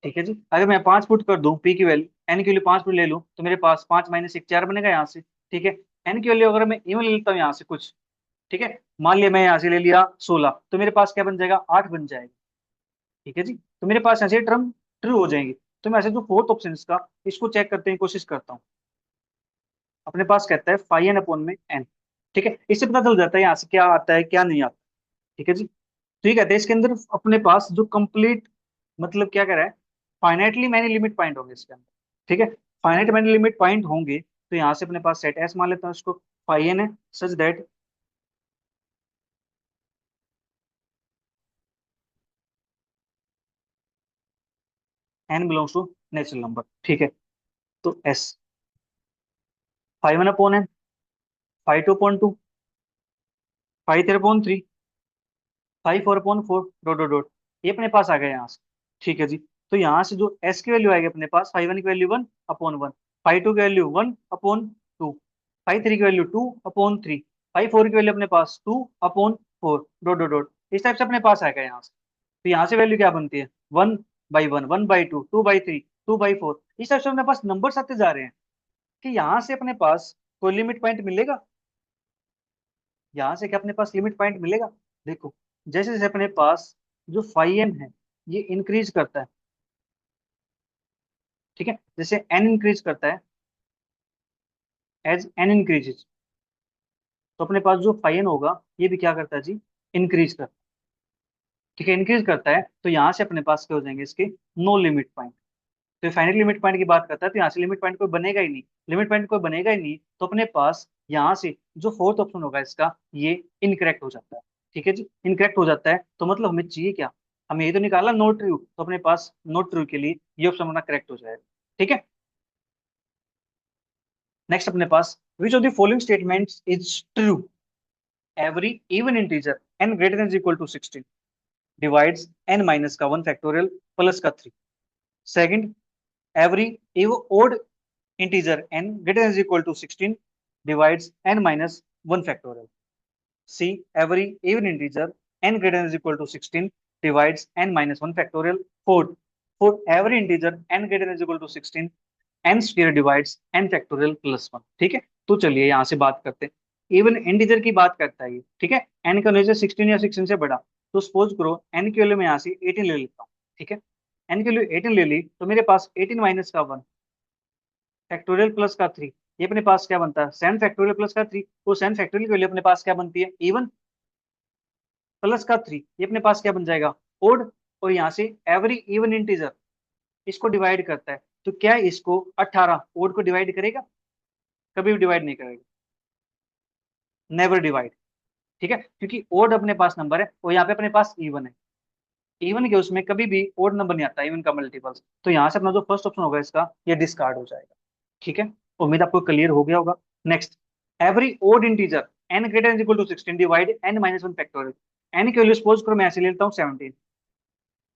ठीक है जी, अगर मैं 5 पुट कर दूं पी की वैल्यू, एन की वैल्यू 5 पुट ले लूं तो मेरे पास 5 - 1 4 बनेगा यहाँ से। ठीक है, एन की वैल्यू अगर मैं इवन ले लेता हूँ यहाँ से कुछ, ठीक है, मान लिया मैं यहाँ से ले लिया 16, तो मेरे पास क्या बन जाएगा, 8 बन जाएगा। ठीक है जी, तो मेरे पास यहाँ से टर्म ट्रू हो जाएंगे। तो मैं ऐसे जो फोर्थ ऑप्शन इसका इसको चेक करते हैं कोशिश करता हूँ। अपने पास कहता है फाई एन अपॉन में एन। ठीक है, इससे पता चल जाता है यहाँ से क्या आता है क्या नहीं आता। ठीक है जी, तो ये कहते हैं इसके अंदर अपने पास जो कंप्लीट, मतलब क्या कह रहा है, फाइनाइटली मैनी लिमिट पॉइंट होंगे इसके अंदर। ठीक है, फाइनाइट मैनी लिमिट पॉइंट होंगे, तो यहाँ से अपने पास सेट एस मान लेता हूँ इसको, फाई एन है such that n belongs to natural number. ठीक है, तो as phi one upon n, phi 2 upon 2, phi 3 upon 3, phi 4 upon 4 dot dot dot, ये अपने पास आ गया यहाँ से। ठीक है जी, तो यहाँ से जो एस की वैल्यू आएगी अपने पास, फाई वन की वैल्यू 1/1, फाई 2 की वैल्यू 1/2, फाई 3 की वैल्यू 2/3, फाई 4 की वैल्यू अपने पास 2/4 डॉट डॉट डॉट, इस टाइप से अपने पास आएगा यहाँ से। तो यहाँ से वैल्यू क्या बनती है, 1/1, 1/2, 2/3, 2/4, इस टाइप से अपने पास नंबर्स आते जा रहे हैं। कि यहाँ से अपने पास कोई लिमिट पॉइंट मिलेगा, यहाँ से क्या अपने पास लिमिट पॉइंट मिलेगा? देखो, जैसे जैसे अपने पास जो फाई एन है ये इंक्रीज करता है, ठीक है, जैसे एन इंक्रीज करता है, एज एन इंक्रीजेज, तो अपने पास जो फाई एन होगा ये भी क्या करता है जी, इंक्रीज करता है, ठीक है, इंक्रीज करता है। तो यहाँ से अपने पास क्या हो जाएंगे इसके, नो लिमिट पॉइंट। तो फाइनल लिमिट पॉइंट की बात करता है तो यहाँ से लिमिट पॉइंट कोई बनेगा ही नहीं, लिमिट पॉइंट कोई बनेगा ही नहीं, तो अपने पास यहाँ से जो फोर्थ ऑप्शन होगा इसका ये इनकरेक्ट हो जाता है, ठीक है जी, इनकरेक्ट हो जाता है। तो मतलब हमें चाहिए क्या, हमें ये तो निकाला नोट ट्रू, तो अपने पास नोट ट्रू के लिए ये ऑप्शन अपना करेक्ट हो जाएगा, ठीक है। नेक्स्ट अपने पास which of the following statements is true, every even integer n greater than equal to 16 divides n minus का 1 फैक्टोरियल प्लस का 3। सेकंड, every even odd integer n greater than or equal to 16 divides n minus 1 factorial. C, every even integer n greater than or equal to 16 divides n minus 1 factorial. Fourth, for every integer n greater than or equal to 16 n square divides n factorial plus 1। ठीक है, तो चलिए यहाँ से बात करते हैं, even integer की बात करता है ये, ठीक है, n का वैल्यू 16 या 16 से बड़ा, तो सपोज करो n की वैल्यू में यहाँ से 18 ले लेता हूँ, ठीक है, n की वैल्यू 18 ले ली तो मेरे पास 18 माइनस का 1 फैक्टोरियल प्लस का 3, ये अपने पास क्या बनता है, 7 फैक्टोरियल प्लस का 3, वो 7 फैक्टोरियल के लिए अपने पास क्या बनती है, इवन प्लस का 3, ये अपने पास क्या बन जाएगा, ओड। और यहाँ से एवरी इवन इंटीजर इसको डिवाइड करता है, तो क्या इसको 18 ओड को डिवाइड करेगा, कभी भी डिवाइड नहीं करेगा, नेवर डिवाइड, ठीक है, क्योंकि ओड अपने पास नंबर है और यहाँ पे अपने पास इवन है, इवन के उसमें कभी भी ओड नंबर नहीं आता, इवन का मल्टीपल्स, तो यहाँ से अपना जो फर्स्ट ऑप्शन होगा इसका ये डिस्कार्ड हो जाएगा, ठीक है। उम्मीद आपको क्लियर हो गया होगा। Next, every odd integer n greater equal to 16 divide n minus 1 factorial. n के वैल्यू सपोज करो मैं ऐसे ले लेता हूँ 17,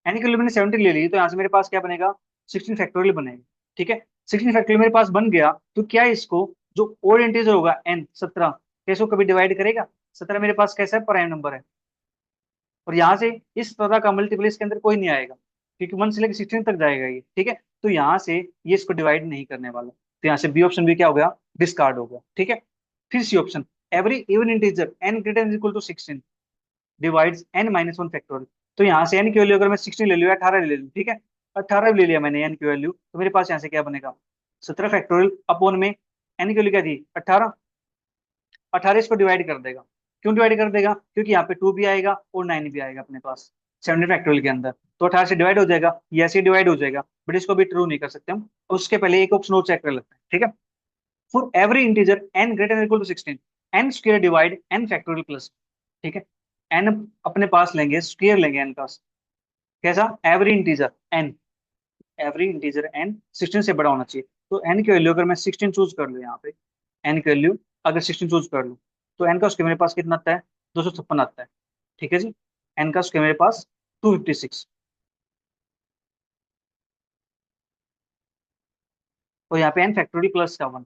n की वैल्यू मैंने 17 ले ली, तो यहाँ से मेरे पास क्या बनेगा, 16 फैक्टोरियल बनेगा, ठीक है, 16 फैक्टोरियल मेरे पास बन गया, तो क्या इसको जो ओड इंटीजर होगा n 17, कैसे कभी डिवाइड करेगा, 17 मेरे पास कैसा है, प्राइम नंबर है, और यहाँ से इस तरह का मल्टीपल इसके अंदर कोई नहीं आएगा, क्योंकि 1 से लेकर 16 तक जाएगा ये, ठीक है, तो यहाँ से ये इसको डिवाइड नहीं करने वाला, तो यहाँ से बी ऑप्शन भी क्या हो गया, डिस्कार्ड हो गया, ठीक है। फिर c option, every even integer n greater equal to 16 divides n minus 1 factorial. तो यहाँ से n की वैल्यू अगर मैं 16 ले लूँ या 18 ले लूँ, ठीक है, 18 ले लिया मैंने n की वैल्यू, तो मेरे पास यहाँ से क्या बनेगा, 17 फैक्टोरियल अपॉन में n की वैल्यू क्या थी 18, 18 इसको डिवाइड कर देगा, क्यों डिवाइड कर देगा, क्योंकि यहाँ पे 2 भी आएगा और 9 भी आएगा अपने पास 70 फैक्टोरियल के अंदर, तो 18 से डिवाइड हो जाएगा, ये ऐसे डिवाइड हो जाएगा, बट इसको भी ट्रू नहीं कर सकते हम, उसके पहले एक ऑप्शन और चेक कर लेते हैं, ठीक है। For every integer n greater equal to 16 n square divide n factorial plus, ठीक है, n अपने पास लेंगे, स्क्वायर लेंगे n का, कैसा, every integer n, every integer n 16 से बड़ा होना चाहिए, तो n की वैल्यू अगर मैं 16 चूज कर लूँ यहाँ पे, n की वैल्यू अगर 16 चूज कर लूँ, तो n का स्क्वायर मेरे पास कितना आता है, 256 आता है, ठीक है जी, n का स्क्वायर मेरे पास 256, और यहाँ पे n फैक्टोरियल प्लस का 1,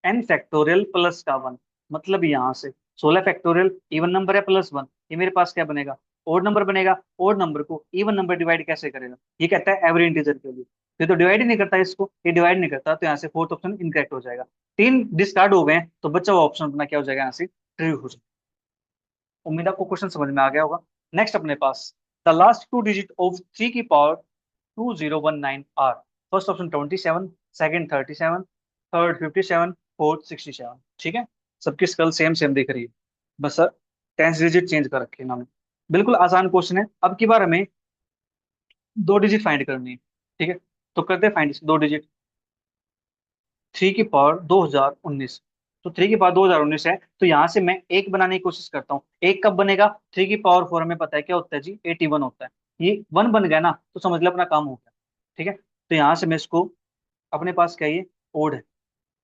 n फैक्टोरियल प्लस का 1, मतलब यहाँ से 16 फैक्टोरियल इवन नंबर है प्लस 1, ये मेरे पास क्या बनेगा, ओड नंबर बनेगा, ओड नंबर को इवन नंबर डिवाइड कैसे करेगा, ये कहता है एवरी इंटीजर के लिए, ये तो डिवाइड ही नहीं करता इसको, ये डिवाइड नहीं करता, तो यहाँ से फोर्थ ऑप्शन इनकरेक्ट हो जाएगा, तीन डिस्कार्ड हो गए, तो बचा हुआ ऑप्शन अपना क्या हो जाएगा, यहाँ से ट्रू हो जाएगा। उम्मीद आपको क्वेश्चन समझ में आ गया होगा। नेक्स्ट अपने पास, the last two digit of 3 की power 2019 are, first option 27, second 37, third 57, fourth 67, ठीक है, सबकी स्कल सेम सेम दिख रही है, बस सर 10 डिजिट चेंज कर रखे इन्होंने। बिल्कुल आसान क्वेश्चन है, अब की बार हमें दो डिजिट फाइंड करनी है, ठीक है, तो करते फाइंड दो डिजिट, 3 की पावर 2019, तो 3 की पावर 2019 है, तो यहाँ से मैं एक बनाने की कोशिश करता हूँ, एक कब बनेगा, 3 की पावर 4 हमें पता है क्या होता है जी, 81 होता है, ये 1 बन गया ना तो समझ लो अपना काम हो गया, ठीक है, तो यहाँ से मैं इसको, अपने पास क्या है, ये ओड है,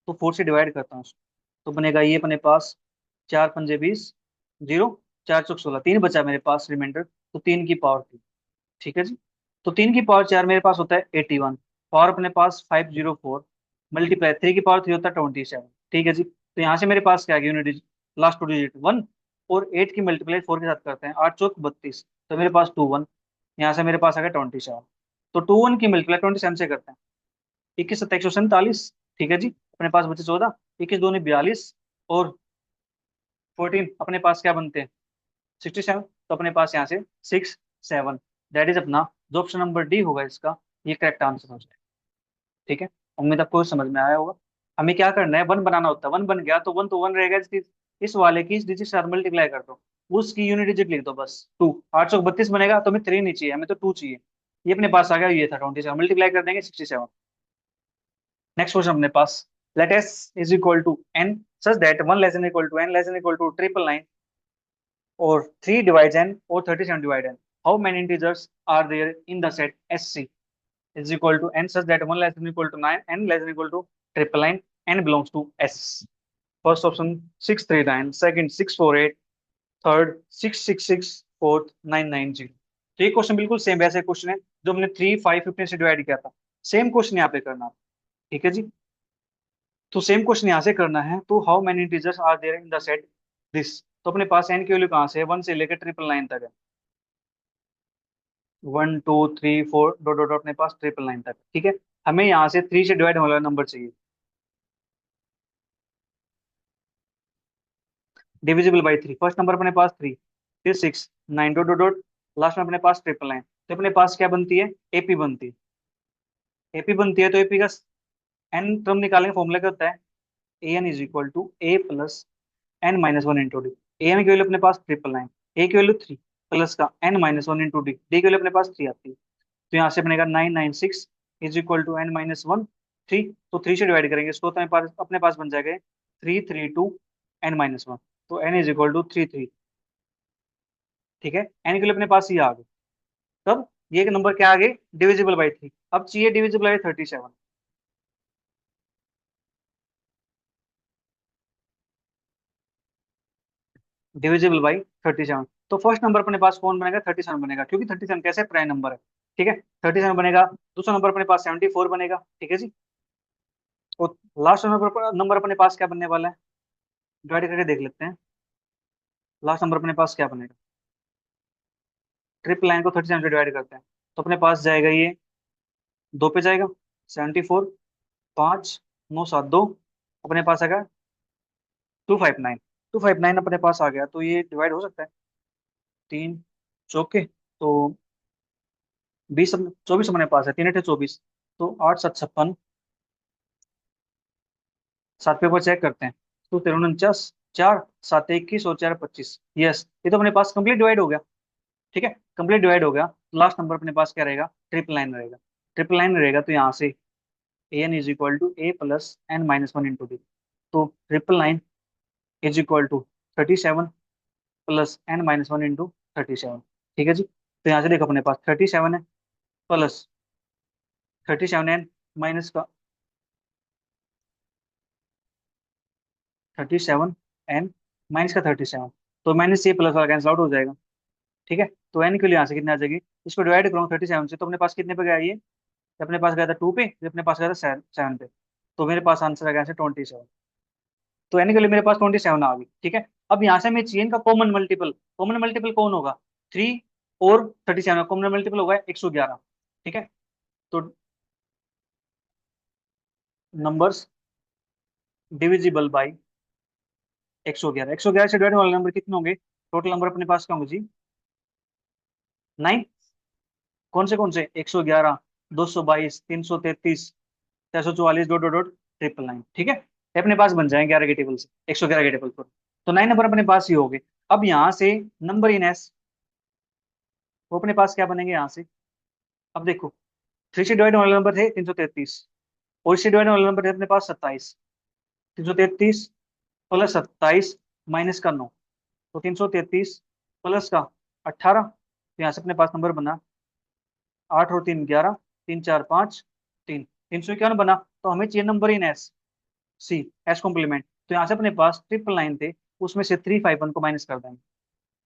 तो 4 से डिवाइड करता हूँ इसको, तो बनेगा ये अपने पास 4 पंजे 20, 0, 4 चौक 16, 3 बचा मेरे पास रिमाइंडर, तो 3 की पावर 3, ठीक है जी, तो 3 की पावर 4 मेरे पास होता है 81, पावर अपने पास 504, मल्टीप्लाई 3 की पावर 3 होता है 27, ठीक है जी, तो यहाँ से मेरे पास क्या आ गया, unit digit, last two digit 1, और 8 की मल्टीप्लाई 4 के साथ करते हैं, 8 चौक 32, तो मेरे पास 21, यहाँ से मेरे पास आ गया 27, तो 21 की मल्टीप्लाई 27 से करते हैं, 21 27 147, ठीक है जी, अपने पास बचे 14, 21 दूनी 42 और 14 अपने पास क्या बनते हैं 67। तो अपने पास यहाँ से 6 7, दैट इज अपना जो ऑप्शन नंबर डी होगा इसका ये करेक्ट आंसर हो जाएगा। ठीक है, उम्मीद आपको समझ में आया होगा। हमें क्या करना है, वन बनाना होता है, वन बन गया तो वन तो वन रहेगा, इस वाले की इस डिजिट से मल्टीप्लाई कर दो, उसकी यूनिट डिजिट लिख दो बस 2। 832 बनेगा तो हमें 3 नहीं चाहिए, हमें तो 2 चाहिए। ये अपने पास आ गया, ये था 27, मल्टीप्लाई कर देंगे 67। नेक्स्ट क्वेश्चन अपने पास, let S is equal to N such that one less than equal to N less than equal to 999 or 3 divides n or 37 divide n. How many integers are there in the set SC is equal to n such that 1 less than equal to 9, n less than equal to 999, n belongs to S. First option 639, second 648, third 666, fourth 990। तो ये question बिल्कुल same वैसे question है जो हमने 3 5 15 से divide किया था, सेम क्वेश्चन यहाँ पे करना। ठीक है जी, तो सेम क्वेश्चन यहाँ से करना है। तो how many integers are there in the set this, तो अपने पास n की वैल्यू कहाँ से है, 1 से लेकर 999 तक है। 1 2 3 4 डॉट डॉट डॉट अपने पास 999 तक। ठीक है, हमें यहाँ से 3 से डिवाइड होने वाला नंबर चाहिए, डिविजिबल बाई 3। फर्स्ट नंबर अपने पास 3, फिर 6 9 डॉट डॉट डॉट, लास्ट में अपने पास 999। तो अपने पास क्या बनती है, एपी बनती है। एपी बनती है तो एपी का एन टर्म निकालेंगे, फॉर्मूला क्या होता है, A N is equal to A plus N minus one into D. A N की वैल्यू अपने पास 999, ए की वैल्यू 3 प्लस का N minus one into D, D की वैल्यू अपने पास 3 आती है। तो यहाँ से बनेगा 996 is equal to n minus one 3। तो 3 से डिवाइड करेंगे इसको तो अपने पास बन जाएगा 332 एन माइनस वन। तो एन इज इक्वल टू 33। ठीक है, एन के लिए अपने पास ये आ गए। तब ये नंबर क्या आ गए, डिविजिबल बाई 3। अब चाहिए डिविजिबल बाई 37, डिविजिबल बाई 37। तो फर्स्ट नंबर अपने पास कौन बनेगा, 37 बनेगा, क्योंकि 37 कैसे प्राइम नंबर है। ठीक है, 37 बनेगा। दूसरा नंबर अपने पास 74 बनेगा। ठीक है जी, तो लास्ट नंबर अपने पास क्या बनने वाला है, डिवाइड करके देख लेते हैं। लास्ट नंबर अपने पास क्या बनेगा, 999 को 37 से डिवाइड करते हैं तो अपने पास जाएगा ये 2 पे जाएगा, 74, 5 9 7 2, अपने पास आएगा 259। 259 अपने पास आ गया, तो ये डिवाइड हो सकता है, 3 चौके तो 20, 24 अपने पास है, 3 8 24। तो 8 7 56, 7 पे ऊपर चेक करते हैं तो 13 49, 4 7 21 और 4 25। यस, ये तो अपने पास कंप्लीट डिवाइड हो गया। ठीक है, कंप्लीट डिवाइड हो गया। लास्ट नंबर अपने पास क्या रहेगा, 999 रहेगा। 999 रहेगा तो यहाँ से A N is equal to A plus N minus one into D. तो 999 is equal to 37 plus N minus one into 37। ठीक है जी, तो यहाँ से देखो अपने पास 37 है प्लस 37 एन माइनस का 37 एन माइनस का 37, तो माइनस ये प्लस वाला कैंसिल आउट हो जाएगा। ठीक है, तो एन के लिए यहाँ से कितने आ जाएगी, इसको डिवाइड करो 37 से तो अपने पास कितने पे गया ये, अपने पास गया था 2 पे, ये अपने पास गया था 7 पे। तो मेरे पास आंसर आ गया 27। तो एन के लिए मेरे पास 27 आ गई। ठीक है, अब यहाँ से हमें चेन का कॉमन मल्टीपल, कॉमन मल्टीपल कौन होगा, 3 और 37 कॉमन मल्टीपल होगा 111। ठीक है, तो नंबर्स डिविजिबल बाई 111, 111 से डिवाइड वाले नंबर कितने होंगे, टोटल नंबर अपने पास क्या होंगे जी, 9। कौन से 111, 222, 333, 444, डॉट डॉट डॉट 999। ठीक है, ये अपने पास बन जाए 11 के टेबल से, 111 के टेबल पर। तो 9 नंबर अपने पास ही हो गए। अब यहाँ से नंबर इन एस, वो अपने पास क्या बनेंगे यहाँ से, अब देखो 3 से डिवाइड वाले नंबर थे 333, और इससे डिवाइड वाले नंबर थे अपने पास 27। 333 प्लस 27 माइनस का 9, तो 333 प्लस का 18। तो यहाँ से अपने पास नंबर बना 8 और 3 11, 3 4 5 3, 351 बना। तो हमें चाहिए number in s, c s complement. तो यहाँ से अपने पास 999 थे, उसमें से 351 को माइनस कर देंगे।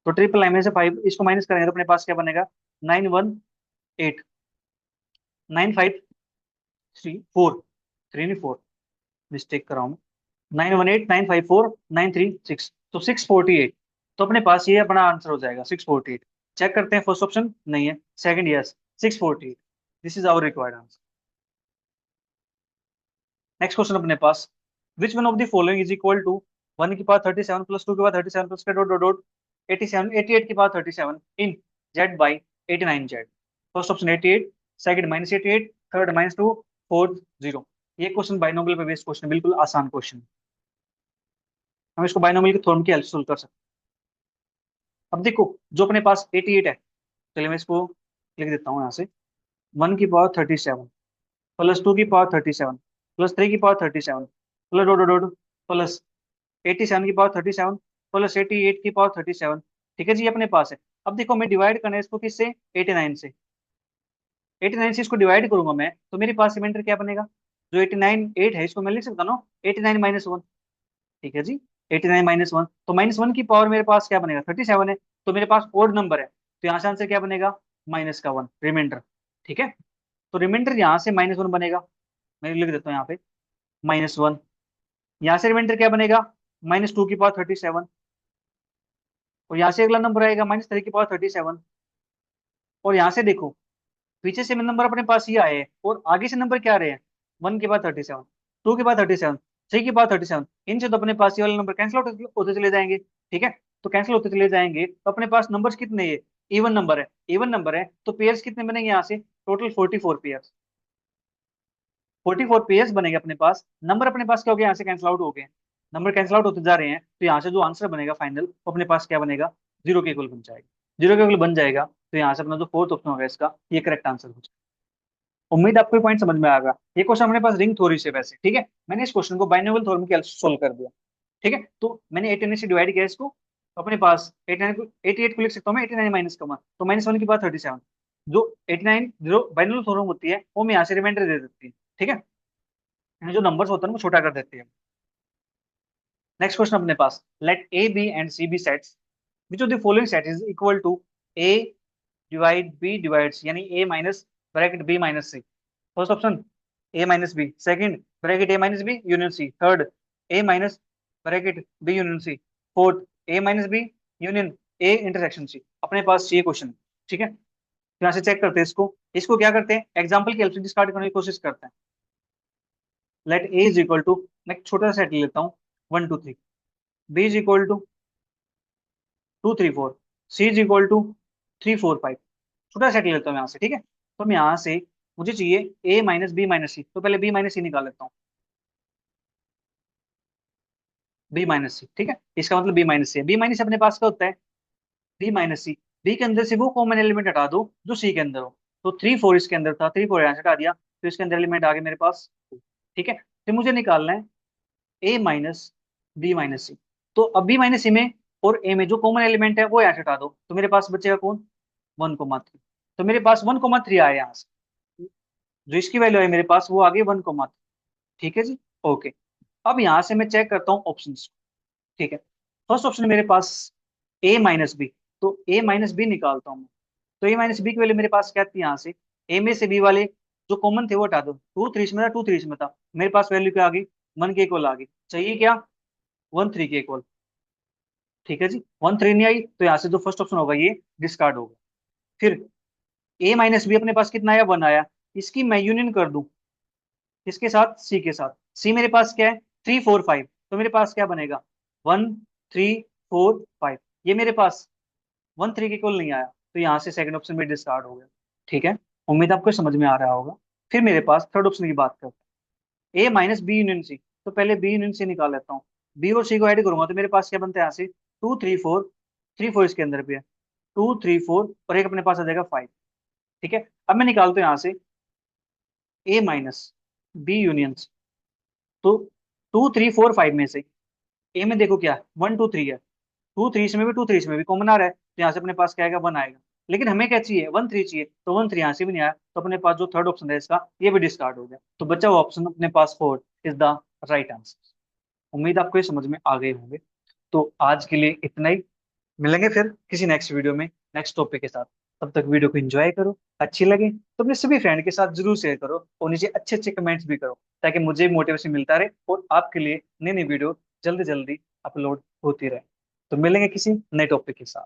तो 999 में से 5 इसको माइनस करेंगे तो अपने पास क्या बनेगा, 918, 9534, 3 नहीं 4, मिस्टेक कर रहा हूँ, 918 954 936, तो 648। तो अपने पास ये अपना आंसर हो जाएगा 648। चेक करते हैं, फर्स्ट ऑप्शन नहीं है, second yes 648, this is our required answer. Next question अपने पास, which one of the following is equal to 1 की पावर 37 प्लस 2 की power 37 plus dot dot dot 87 88 की power 37 in Z by 89 Z. First option 88, second -88, third -2, fourth 0। ये question binomial पे based question, बिल्कुल आसान question. हम इसको बाइनोमियल के थ्योरम की हेल्प से सोल्व कर सकते हैं। अब देखो जो अपने पास 88 है, चलिए मैं इसको लिख देता हूँ यहाँ से। 1 की पावर 37 प्लस 2 की पावर 37 प्लस 3 की power 37 plus dot dot dot plus 87 की पावर 37 प्लस 88 की पावर 37। ठीक है जी, ये अपने पास है। अब देखो मैं डिवाइड करना है इसको किससे, 89 से। 89 से इसको डिवाइड करूंगा मैं, तो मेरे पास रिमाइंडर क्या बनेगा, जो 89 8 है इसको मैं लिख सकता हूँ ना, 89 - 1। ठीक है जी, 89 - 1, तो -1 की पावर मेरे पास क्या बनेगा, 37 है। तो मेरे पास ओड नंबर है, तो यहाँ से आंसर क्या बनेगा, -1 रिमाइंडर। ठीक है, तो रिमाइंडर यहाँ से -1 बनेगा, मैं लिख देता हूँ यहाँ पे -1। यहाँ से रिमाइंडर क्या बनेगा, -2 की पावर 37। और यहाँ से अगला नंबर आएगा -3 की पावर 37। और यहाँ से देखो पीछे से नंबर अपने पास ये आए हैं और आगे से नंबर क्या आ रहे हैं, 1 के बाद 37, 2 के बाद 37, 3 के बाद 37। इनसे तो अपने पास ये वाले नंबर कैंसिल होते होते चले जाएंगे। ठीक है, तो कैंसिल होते चले जाएंगे तो अपने पास नंबर्स कितने, ये इवन नंबर है, इवन नंबर है तो पेयर्स कितने बनेंगे यहाँ से, टोटल 44 पेयर्स। 44 पेयर्स बनेंगे अपने पास। नंबर अपने पास क्या हो गया, यहाँ से कैंसिल आउट हो गए, नंबर कैंसिल आउट होते जा रहे हैं, तो यहाँ से जो आंसर बनेगा फाइनल वो अपने पास क्या बनेगा, 0 के इक्वल बन जाएगा। 0 के इक्वल बन जाएगा तो यहाँ से अपना जो फोर्थ ऑप्शन होगा इसका ये करेक्ट आंसर हो जाएगा। उम्मीद आपको ये पॉइंट समझ में आएगा। ये क्वेश्चन अपने पास रिंग थ्योरी से वैसे, ठीक है, मैंने इस क्वेश्चन को बाइनोमियल थ्योरम की हेल्प से सोल्व कर दिया। ठीक है, तो मैंने 89 से डिवाइड किया इसको, तो अपने पास 89 को 88 को लिख सकता हूँ मैं, 89 माइनस का 1, तो -1 की पावर 37। जो 89 जो बाइनोमियल थ्योरम होती है वो मैं यहाँ से रिमाइंडर दे देती है। ठीक है, यानी जो नंबर्स होते हैं वो छोटा कर देती है। नेक्स्ट क्वेश्चन अपने पास, let A B and C be sets, which of the following set is equal to A divide B divide C, यानी A minus bracket B minus C. First option A minus B, second bracket A minus B union C, third A minus bracket B union C, fourth A minus B union A intersection C. अपने पास ये question. ठीक है, तो यहाँ से check करते हैं इसको, इसको क्या करते हैं, एग्जाम्पल की हेल्प से डिस्कार्ड करने की कोशिश करते हैं। Let a is equal to, मैं एक छोटा सा सेट ले लेता हूँ, 1 2 3। B is equal to 2 3 4। C is equal to 3 4 5। छोटा सेट ले लेता हूँ यहाँ से। ठीक है, तो मैं यहाँ से मुझे चाहिए ए माइनस बी माइनस सी, तो पहले बी माइनस सी निकाल लेता हूँ, बी माइनस सी। ठीक है, इसका मतलब बी माइनस सी है। बी माइनस अपने पास क्या होता है, बी माइनस सी। बी के अंदर से वो कॉमन एलिमेंट हटा दो जो सी के अंदर हो, तो 3 4 इसके अंदर था, 3 4 यहाँ से हटा दिया, तो इसके अंदर एलिमेंट आ गए मेरे पास 2। ठीक है, तो मुझे निकालना है ए माइनस बी माइनस सी। तो अब बी माइनस सी में और ए में जो कॉमन एलिमेंट है वो यहाँ से हटा दो, तो मेरे पास बचेगा कौन, 1 3। तो मेरे पास 1 3 आया यहाँ से, जो इसकी वैल्यू है मेरे पास वो आ गई 1 3। ठीक है जी, ओके। अब यहाँ से मैं चेक करता हूँ ऑप्शन। ठीक है, फर्स्ट ऑप्शन मेरे पास ए माइनस बी, तो ए माइनस बी निकालता हूँ मैं। तो ए माइनस बी की वैल्यू मेरे पास क्या थी, यहाँ से ए में से बी वाले जो कॉमन थे वो हटा दो, 2 3 इसमें था, 2 3 इसमें था, मेरे पास वैल्यू क्या आ गई, 1 के इक्वल आ गई। चाहिए क्या, 1 3 के इक्वल। ठीक है जी, 1 3 नहीं आई तो यहाँ से जो फर्स्ट ऑप्शन होगा ये डिस्कार्ड होगा। फिर ए माइनस बी अपने पास कितना आया, 1 आया, इसकी मैं यूनियन कर दूं किसके साथ, सी के साथ। सी मेरे पास क्या है, 3 4 5, तो मेरे पास क्या बनेगा, 1 3 4 5। ये मेरे पास 1 3 के इक्वल नहीं आया, तो यहाँ से सेकंड ऑप्शन में डिस्कार्ड हो गया। ठीक है, उम्मीद आपको समझ में आ रहा होगा। फिर मेरे पास थर्ड ऑप्शन की बात करते हैं, ए माइनस बी यूनियन सी। तो पहले बी यूनियन सी निकाल लेता हूँ, बी और सी को ऐड करूंगा तो मेरे पास क्या बनता है यहाँ से, 2 3 4, 3 4 इसके अंदर भी है, 2 3 4 और एक अपने पास आ जाएगा 5। ठीक है, अब मैं निकालता हूँ यहाँ से ए माइनस बी यूनियन सी। तो 2 3 4 5 में से ए में देखो क्या, 1 2 3 है, 2 3 इसमें भी 2 3 इसमें भी कॉमन आ रहा है, तो यहाँ से अपने पास क्या आएगा, 1 आएगा। लेकिन हमें क्या चाहिए, 1 3 चाहिए, तो 1 3 यहाँ से भी नहीं आया, तो अपने पास जो थर्ड ऑप्शन है इसका ये भी डिस्कार्ड हो गया, तो बचा हुआ ऑप्शन अपने पास fourth is the right answer. उम्मीद आपको ये समझ में आ गए होंगे। तो आज के लिए इतना ही, मिलेंगे फिर किसी नेक्स्ट वीडियो में नेक्स्ट टॉपिक के साथ। तब तक वीडियो को एंजॉय करो, अच्छी लगे तो अपने सभी फ्रेंड के साथ जरूर शेयर करो और नीचे अच्छे अच्छे कमेंट्स भी करो, ताकि मुझे मोटिवेशन मिलता रहे और आपके लिए नई नई वीडियो जल्दी जल्दी अपलोड होती रहे। तो मिलेंगे किसी नए टॉपिक के साथ।